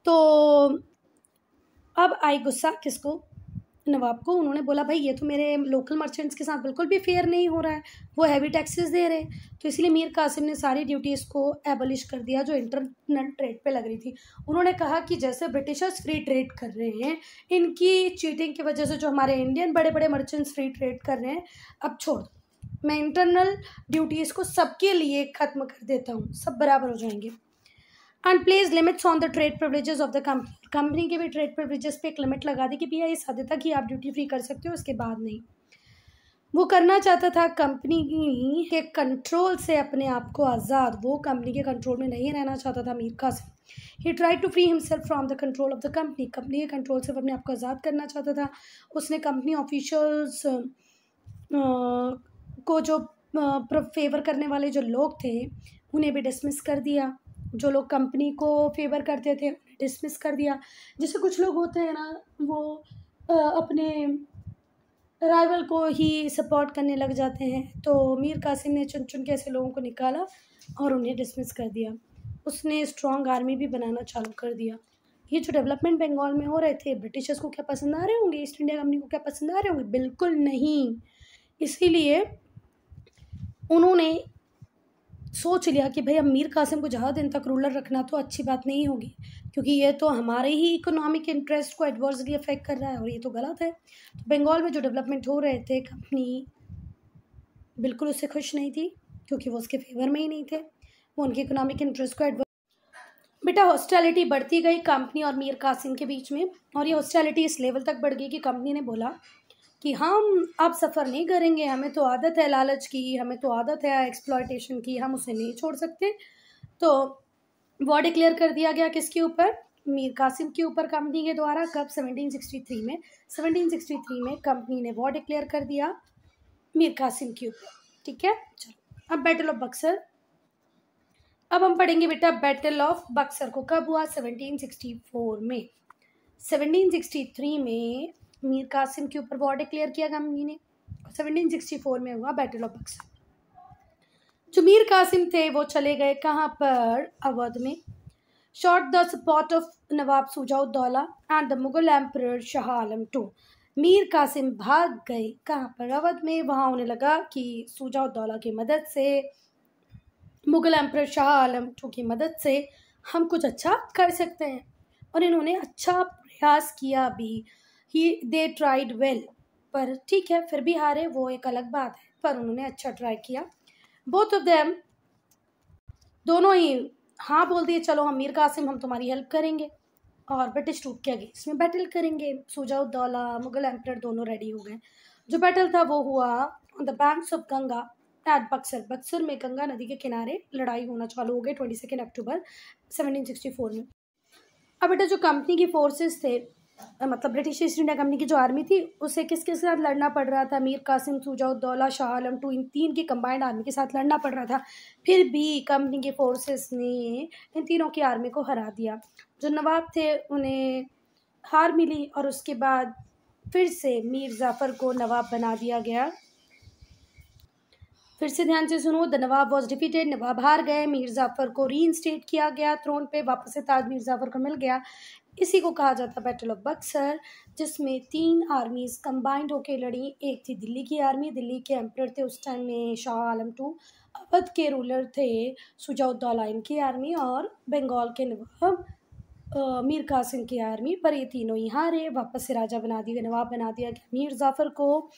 तो अब आई गुस्सा किसको, नवाब को। उन्होंने बोला भाई ये तो मेरे लोकल मर्चेंट्स के साथ बिल्कुल भी फेयर नहीं हो रहा है, वो हैवी टैक्सेस दे रहे हैं। तो इसलिए मीर कासिम ने सारी ड्यूटीज़ को एबॉलिश कर दिया जो इंटरनल ट्रेड पे लग रही थी। उन्होंने कहा कि जैसे ब्रिटिशर्स फ्री ट्रेड कर रहे हैं, इनकी चीटिंग की वजह से जो हमारे इंडियन बड़े बड़े मर्चेंट्स फ्री ट्रेड कर रहे हैं, अब छोड़ दो, मैं इंटरनल ड्यूटीज़ को सबके लिए ख़त्म कर देता हूँ, सब बराबर हो जाएंगे। And place limits on the trade privileges of the company के भी ट्रेड प्रिविलेजेस पे एक लिमिट लगा दी कि भैया इस हद तक ही आप ड्यूटी फ्री कर सकते हो, उसके बाद नहीं। वो करना चाहता था कंपनी के कंट्रोल से अपने आप को आज़ाद, वो कंपनी के कंट्रोल में नहीं रहना चाहता था Mir Qasim. He try to free himself from the control of the company, company के कंट्रोल से वो अपने आप को आज़ाद करना चाहता था। उसने कंपनी ऑफिशियल्स को जो फेवर करने वाले जो लोग थे उन्हें भी डिसमिस कर दिया, जो लोग कंपनी को फेवर करते थे उन्हें डिसमिस कर दिया। जैसे कुछ लोग होते हैं ना, वो अपने राइवल को ही सपोर्ट करने लग जाते हैं, तो मीर कासिम ने चुन चुन के ऐसे लोगों को निकाला और उन्हें डिसमिस कर दिया। उसने स्ट्रॉन्ग आर्मी भी बनाना चालू कर दिया। ये जो डेवलपमेंट बंगाल में हो रहे थे, ब्रिटिशर्स को क्या पसंद आ रहे होंगे, ईस्ट इंडिया कंपनी को क्या पसंद आ रहे होंगे? बिल्कुल नहीं। इसीलिए उन्होंने सोच लिया कि भाई अब मीर कासिम को ज़्यादा दिन तक रूलर रखना तो अच्छी बात नहीं होगी, क्योंकि ये तो हमारे ही इकोनॉमिक इंटरेस्ट को एडवर्सली अफेक्ट कर रहा है और ये तो गलत है। तो बंगाल में जो डेवलपमेंट हो रहे थे, कंपनी बिल्कुल उससे खुश नहीं थी, क्योंकि वो उसके फेवर में ही नहीं थे, वो उनके इकोनॉमिक इंटरेस्ट को बेटा हॉस्टिलिटी बढ़ती गई कंपनी और मीर कासिम के बीच में, और ये हॉस्टिलिटी इस लेवल तक बढ़ गई कि कंपनी ने बोला कि हम अब सफ़र नहीं करेंगे, हमें तो आदत है लालच की, हमें तो आदत है एक्सप्लॉयटेशन की, हम उसे नहीं छोड़ सकते। तो वॉर डिक्लेयर कर दिया गया किसके ऊपर? मीर कासिम के ऊपर कंपनी के द्वारा। कब? 1763 में। 1763 में कंपनी ने वॉर डिक्लेयर कर दिया मीर कासिम के ऊपर। ठीक है, चलो अब बैटल ऑफ बक्सर। अब हम पढ़ेंगे बेटा बैटल ऑफ बक्सर को कब हुआ? 1764 में। 1763 में मीर कासिम के ऊपर वॉर डिक्लेयर किया कंपनी ने, 1764 में हुआ बैटल ऑफ बक्सर। जो मीर कासिम थे वो चले गए कहाँ पर? अवध में। Sought the support of nawab Shuja-ud-Daulah and the Mughal emperor Shah Alam II। Mir Kasim भाग गए कहाँ पर? अवध में। वहाँ उन्हें लगा कि सुजाउद्दौला की मदद से, मुगल एम्परर शाह आलम II की मदद से हम कुछ अच्छा कर सकते हैं, और इन्होंने अच्छा प्रयास किया भी। दे ट्राइड वेल, पर ठीक है फिर भी हारे, वो एक अलग बात है, पर उन्होंने अच्छा ट्राई किया। बोथ ऑफ देम, दोनों ही हाँ बोल दिए, चलो हम मीर कासिम हम तुम्हारी हेल्प करेंगे और ब्रिटिश ट्रूप के अगेंस्ट में बैटल करेंगे। सुजाउद्दौला मुगल एम्परर दोनों रेडी हो गए। जो बैटल था वो हुआ on the banks of Ganga at Buxar. Buxar में गंगा नदी के किनारे लड़ाई होना चालू हो गई 22 अक्टूबर 1764 में। अब बेटा जो कंपनी की फोर्सेस थे, मतलब ब्रिटिश ईस्ट इंडिया कंपनी की जो आर्मी थी, उसे किसके साथ लड़ना पड़ रहा था? मीर कासिम, सुजाउद्दौला, शाह आलम II, इन तीन की कंबाइंड आर्मी के साथ लड़ना पड़ रहा था। फिर भी कंपनी के फोर्सेस ने इन तीनों की आर्मी को हरा दिया। जो नवाब थे उन्हें हार मिली और उसके बाद फिर से मीर जाफ़र को नवाब बना दिया गया। फिर से ध्यान से सुनो, द नवाब वॉज डिफीटेड, नवाब हार गए, मीर जाफ़र को रीइंस्टेट किया गया थ्रोन पे, वापस से ताज मीर जाफ़र को मिल गया। इसी को कहा जाता है बैटल ऑफ बक्सर, जिसमें तीन आर्मीज कंबाइंड होकर लड़ी। एक थी दिल्ली की आर्मी, दिल्ली के एम्परर थे उस टाइम में शाह आलम II, अवध के रूलर थे सुजाउद्दौला की आर्मी, और बंगाल के नवाब मीर कासिम की आर्मी। पर ये तीनों ही हारे, वापस से राजा बना दिया, नवाब बना दिया गया मीर जाफ़र को,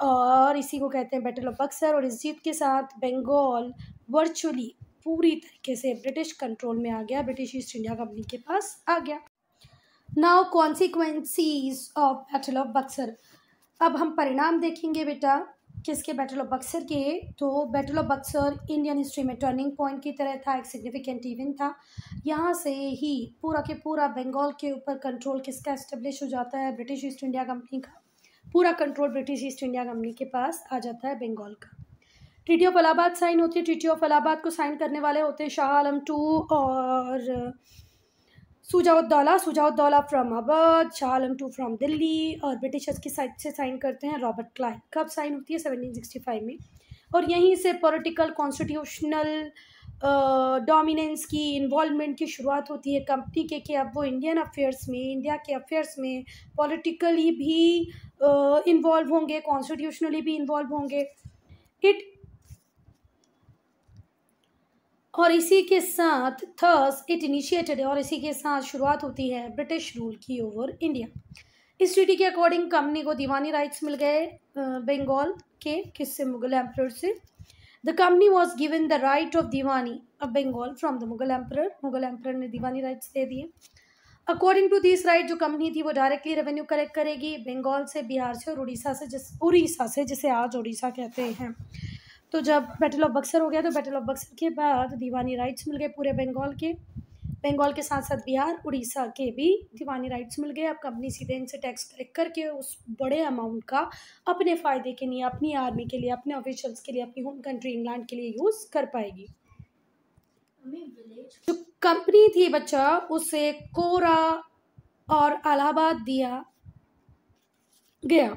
और इसी को कहते हैं बैटल ऑफ बक्सर। और इस जीत के साथ बंगाल वर्चुअली पूरी तरीके से ब्रिटिश कंट्रोल में आ गया, ब्रिटिश ईस्ट इंडिया कंपनी के पास आ गया। Now consequences of battle of Buxar. अब हम परिणाम देखेंगे बेटा किसके? बैटल ऑफ बक्सर के। तो battle of Buxar Indian history में टर्निंग पॉइंट की तरह था, एक सिग्निफिकेंट इवेंट था। यहाँ से ही पूरा के पूरा बंगाल के ऊपर कंट्रोल किसका एस्टेब्लिश हो जाता है? ब्रिटिश ईस्ट इंडिया कंपनी का। पूरा control British East India Company के पास आ जाता है बंगाल का। ट्रीटी ऑफ इलाहाबाद साइन होती है। ट्रीटी ऑफ इलाहाबाद को साइन करने वाले होते हैं शाह आलम II और Shuja-ud-Daula from Awadh, Shah Alam II from Delhi, और ब्रिटिशर्स की साइड से साइन करते हैं रॉबर्ट क्लाइव। कब साइन होती है? 1765 में। और यहीं से पॉलिटिकल कॉन्स्टिट्यूशनल डोमिनेंस की, इन्वॉल्वमेंट की शुरुआत होती है कंपनी के, कि अब वो इंडियन अफेयर्स में, इंडिया के अफेयर्स में पॉलिटिकली भी इन्वॉल्व होंगे, कॉन्स्टिट्यूशनली भी इन्वॉल्व होंगे। और इसी के साथ थर्स इट इनिशिएटेड, और इसी के साथ शुरुआत होती है ब्रिटिश रूल की ओवर इंडिया। इस ट्रीटी के अकॉर्डिंग कंपनी को दीवानी राइट्स मिल गए बंगाल के, किससे? मुगल एम्परर से। The company was given the right of diwani of Bengal from the Mughal emperor. Mughal emperor ने दीवानी राइट्स दे दिए। अकॉर्डिंग टू दिस राइट जो कंपनी थी वो डायरेक्टली रेवेन्यू कलेक्ट करेगी बंगाल से, बिहार से और उड़ीसा से, जिसे आज उड़ीसा कहते हैं। तो जब बैटल ऑफ बक्सर हो गया तो बैटल ऑफ बक्सर के बाद दीवानी राइट्स मिल गए पूरे बंगाल के साथ साथ बिहार उड़ीसा के भी दीवानी राइट्स मिल गए। अब कंपनी सीधे इनसे टैक्स कलेक्ट करके उस बड़े अमाउंट का अपने फ़ायदे के लिए, अपनी आर्मी के लिए, अपने ऑफिशियल्स के लिए, अपनी होम कंट्री इंग्लैंड के लिए यूज़ कर पाएगी। जो कंपनी थी बच्चा उसे कोरा और इलाहाबाद दिया गया।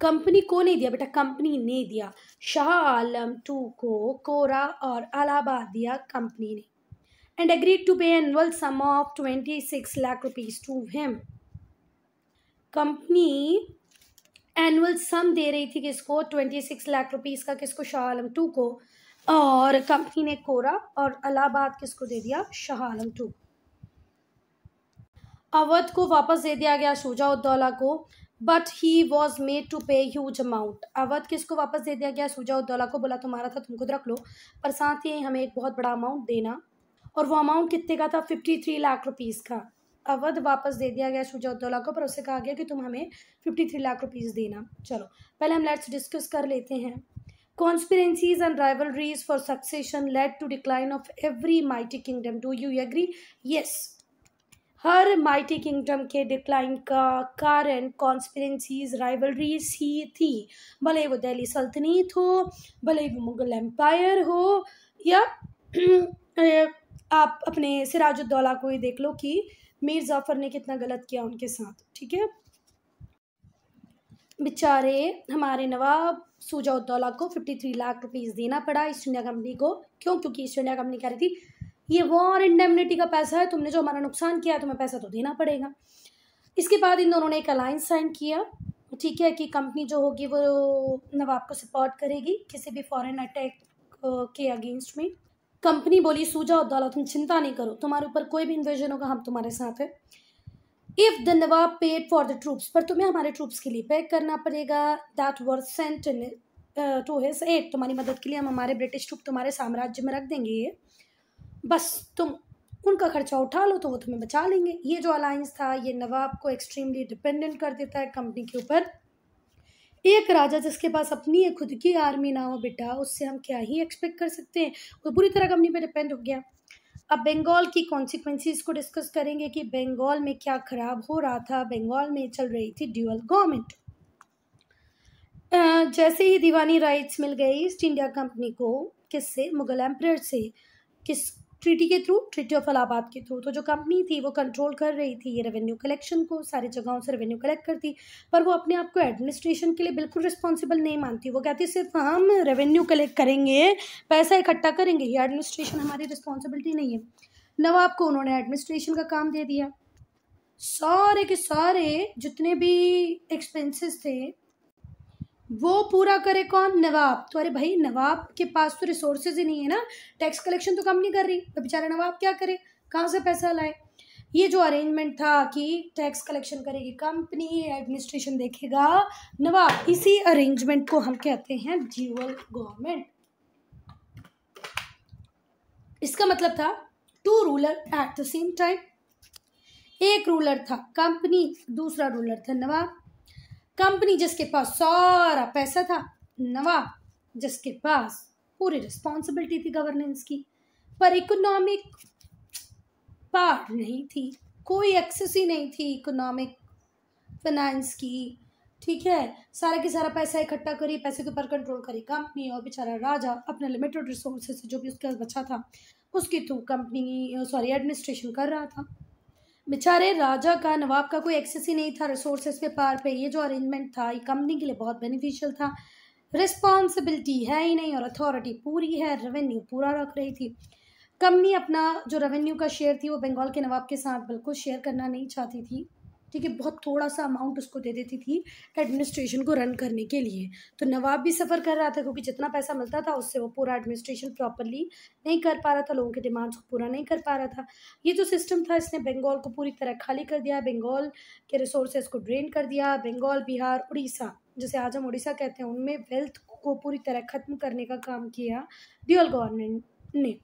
कंपनी को नहीं दिया बेटा, कंपनी ने दिया। शाह आलम टू को कोरा और इलाहाबाद दिया कंपनी ने। And agreed to pay annual sum of 26 lakh rupees to him. Company annual sum दे रही थी किसको? 26 लाख रुपीज का। किसको? शाह आलम टू को। और कंपनी ने कोरा और इलाहाबाद किसको दे दिया? शाह आलम टू। अवध को वापस दे दिया गया शुजा-उद-दौला को, but he was made to pay huge amount. Awadh किसको वापस दे दिया गया? शुजा-उद-दौला को। बोला तुम्हारा था, तुम खुद रख लो, पर साथ ही हमें एक बहुत बड़ा अमाउंट देना। और वो अमाउंट कितने का था? 53 लाख रुपीज़ का। अवध वापस दे दिया गया शुजा-उद-दौला को, पर उससे कहा गया कि तुम हमें 53 लाख रुपीज़ देना। चलो पहले हम लेट्स डिस्कस कर लेते हैं। Conspiracies and rivalries for succession led to decline of every mighty kingdom. Do you agree? Yes. Her mighty kingdom के डिक्लाइन का कारण कॉन्स्पिरेंसीज, राइवलरीज ही थी। भले वो दिल्ली सल्तनत हो, भले वो मुगल एम्पायर हो, या आप अपने सिराजुद्दौला को ही देख लो कि मीर जाफ़र ने कितना गलत किया उनके साथ। ठीक है, बेचारे हमारे नवाब शुजा-उद-दौला को 53 लाख रुपीज़ देना पड़ा ईस्ट इंडिया कंपनी को। क्यों? क्योंकि ईस्ट इंडिया कंपनी कह रही थी ये वॉर इंडेमनिटी का पैसा है, तुमने जो हमारा नुकसान किया तुम्हें पैसा तो देना पड़ेगा। इसके बाद इन दोनों ने एक अलायंस साइन किया, ठीक है, कि कंपनी जो होगी वो नवाब को सपोर्ट करेगी किसी भी फॉरेन अटैक के अगेंस्ट में। कंपनी बोली शुजा-उद-दौला तुम चिंता नहीं करो, तुम्हारे ऊपर कोई भी इन्वेजन होगा हम तुम्हारे साथ हैं। If the nawab paid for the troops, पर तुम्हें हमारे ट्रूप्स के लिए पे करना पड़ेगा। That were sent to his aid, तुम्हारी मदद के लिए हम हमारे ब्रिटिश ट्रूप तुम्हारे साम्राज्य में रख देंगे, बस तुम उनका खर्चा उठा लो तो वो तुम्हें बचा लेंगे। ये जो अलायंस था ये नवाब को एक्सट्रीमली डिपेंडेंट कर देता है कंपनी के ऊपर। एक राजा जिसके पास अपनी खुद की आर्मी ना हो बेटा, उससे हम क्या ही एक्सपेक्ट कर सकते हैं। वो पूरी तरह कंपनी पे डिपेंड हो गया। अब बंगाल की कॉन्सिक्वेंसीज को डिस्कस करेंगे कि बंगाल में क्या खराब हो रहा था। बंगाल में चल रही थी ड्यूअल गवर्नमेंट। जैसे ही दीवानी राइट्स मिल गए ईस्ट इंडिया कंपनी को, किससे? मुगल एम्परर से। किस ट्रीटी के थ्रू? ट्रीटी ऑफ इलाहाबाद के थ्रू। तो जो कंपनी थी वो कंट्रोल कर रही थी ये रेवेन्यू कलेक्शन को, सारी जगहों से रेवेन्यू कलेक्ट करती, पर वो अपने आप को एडमिनिस्ट्रेशन के लिए बिल्कुल रिस्पॉन्सिबल नहीं मानती। वो कहती सिर्फ हम रेवेन्यू कलेक्ट करेंगे, पैसा इकट्ठा करेंगे, ये एडमिनिस्ट्रेशन हमारी रिस्पॉन्सिबिलिटी नहीं है। नवाब को उन्होंने एडमिनिस्ट्रेशन का काम दे दिया। सारे के सारे जितने भी एक्सपेंसेस थे वो पूरा करे कौन? नवाब। तो अरे भाई नवाब के पास तो रिसोर्सेज ही नहीं है ना, टैक्स कलेक्शन तो कंपनी कर रही, तो बेचारा नवाब क्या करे, कहाँ से पैसा लाए? ये जो अरेंजमेंट था कि टैक्स कलेक्शन करेगी कंपनी, एडमिनिस्ट्रेशन देखेगा नवाब, इसी अरेंजमेंट को हम कहते हैं ड्यूअल गवर्नमेंट। इसका मतलब था two ruler at the same time. एक रूलर था कंपनी, दूसरा रूलर था नवाब। कंपनी जिसके पास सारा पैसा था, नवाब जिसके पास पूरी रिस्पॉन्सिबिलिटी थी गवर्नेंस की, पर इकोनॉमिक पावर नहीं थी, कोई एक्सेस ही नहीं थी इकोनॉमिक फाइनेंस की। ठीक है, सारा के सारा पैसा इकट्ठा करी, पैसे के ऊपर कंट्रोल करी कंपनी, और बेचारा राजा अपने लिमिटेड रिसोर्सेज से जो भी उसके पास बचा था उसके थ्रू कंपनी एडमिनिस्ट्रेशन कर रहा था। बेचारे राजा का, नवाब का कोई एक्सेस ही नहीं था रिसोर्सेज के पार पे। ये जो अरेंजमेंट था ये कंपनी के लिए बहुत बेनिफिशियल था। रिस्पॉन्सिबिलिटी है ही नहीं और अथॉरिटी पूरी है, रेवेन्यू पूरा रख रही थी। कंपनी अपना जो रेवेन्यू का शेयर थी वो बंगाल के नवाब के साथ बिल्कुल शेयर करना नहीं चाहती थी। ठीक है, बहुत थोड़ा सा अमाउंट उसको दे देती थी एडमिनिस्ट्रेशन को रन करने के लिए। तो नवाब भी सफ़र कर रहा था क्योंकि जितना पैसा मिलता था उससे वो पूरा एडमिनिस्ट्रेशन प्रॉपरली नहीं कर पा रहा था, लोगों के डिमांड्स को पूरा नहीं कर पा रहा था। ये जो सिस्टम था इसने बंगाल को पूरी तरह खाली कर दिया, बंगाल के रिसोर्सेज को ड्रेन कर दिया। बंगाल, बिहार, उड़ीसा, जैसे आज हम उड़ीसा कहते हैं, उनमें वेल्थ को पूरी तरह ख़त्म करने का काम किया ड्यूअल गवर्नमेंट ने।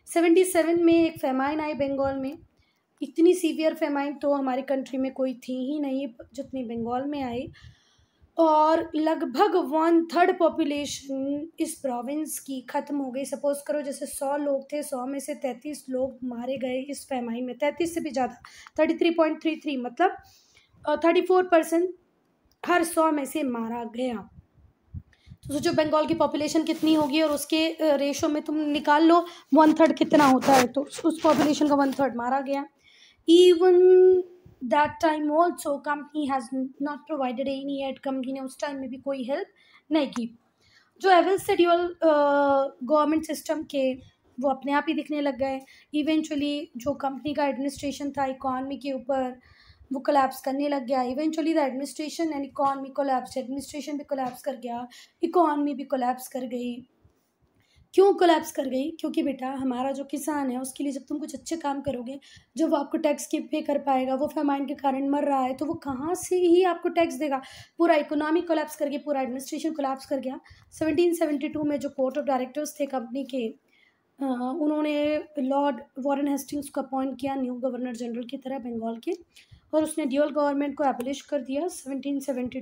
77 में एक फेमाइन आई बंगाल में, इतनी सीवियर फेमाइन तो हमारी कंट्री में कोई थी ही नहीं जितनी बंगाल में आई। और लगभग 1/3 पॉपुलेशन इस प्रोविंस की ख़त्म हो गई। सपोज़ करो जैसे 100 लोग थे, 100 में से 33 लोग मारे गए इस फेमाइन में, 33 से भी ज़्यादा, 33.33, मतलब 34% हर 100 में से मारा गया। तो सोचो बंगाल की पॉपुलेशन कितनी होगी और उसके रेशो में तुम निकाल लो 1/3 कितना होता है, तो उस पॉपुलेशन का 1/3 मारा गया। Even that time also company has not provided any ad, company ने उस टाइम में भी कोई हेल्प नहीं की। जो एवल शेड्यूल गवर्नमेंट सिस्टम के वो अपने आप ही दिखने लग गए। इवेंचुअली जो कंपनी का एडमिनिस्ट्रेशन था इकॉनमी के ऊपर वो कोलैप्स करने लग गया। Eventually the administration and economy collapse, administration भी कोलैप्स कर गया, इकॉनमी भी कोलैप्स कर गई। क्यों कोलैप्स कर गई? क्योंकि बेटा हमारा जो किसान है उसके लिए जब तुम कुछ अच्छे काम करोगे, जब वो आपको टैक्स की पे कर पाएगा, वो फेमाइन के कारण मर रहा है तो वो कहाँ से ही आपको टैक्स देगा? पूरा इकोनॉमी कोलैप्स कर गया, पूरा एडमिनिस्ट्रेशन कोलैप्स कर गया। 1772 में जो कोर्ट ऑफ डायरेक्टर्स थे कंपनी के, उन्होंने लॉर्ड वॉरेन हेस्टिंग्स को अपॉइंट किया न्यू गवर्नर जनरल की तरह बंगाल के, और उसने ड्यूअल गवर्नमेंट को एबलिश कर दिया 1772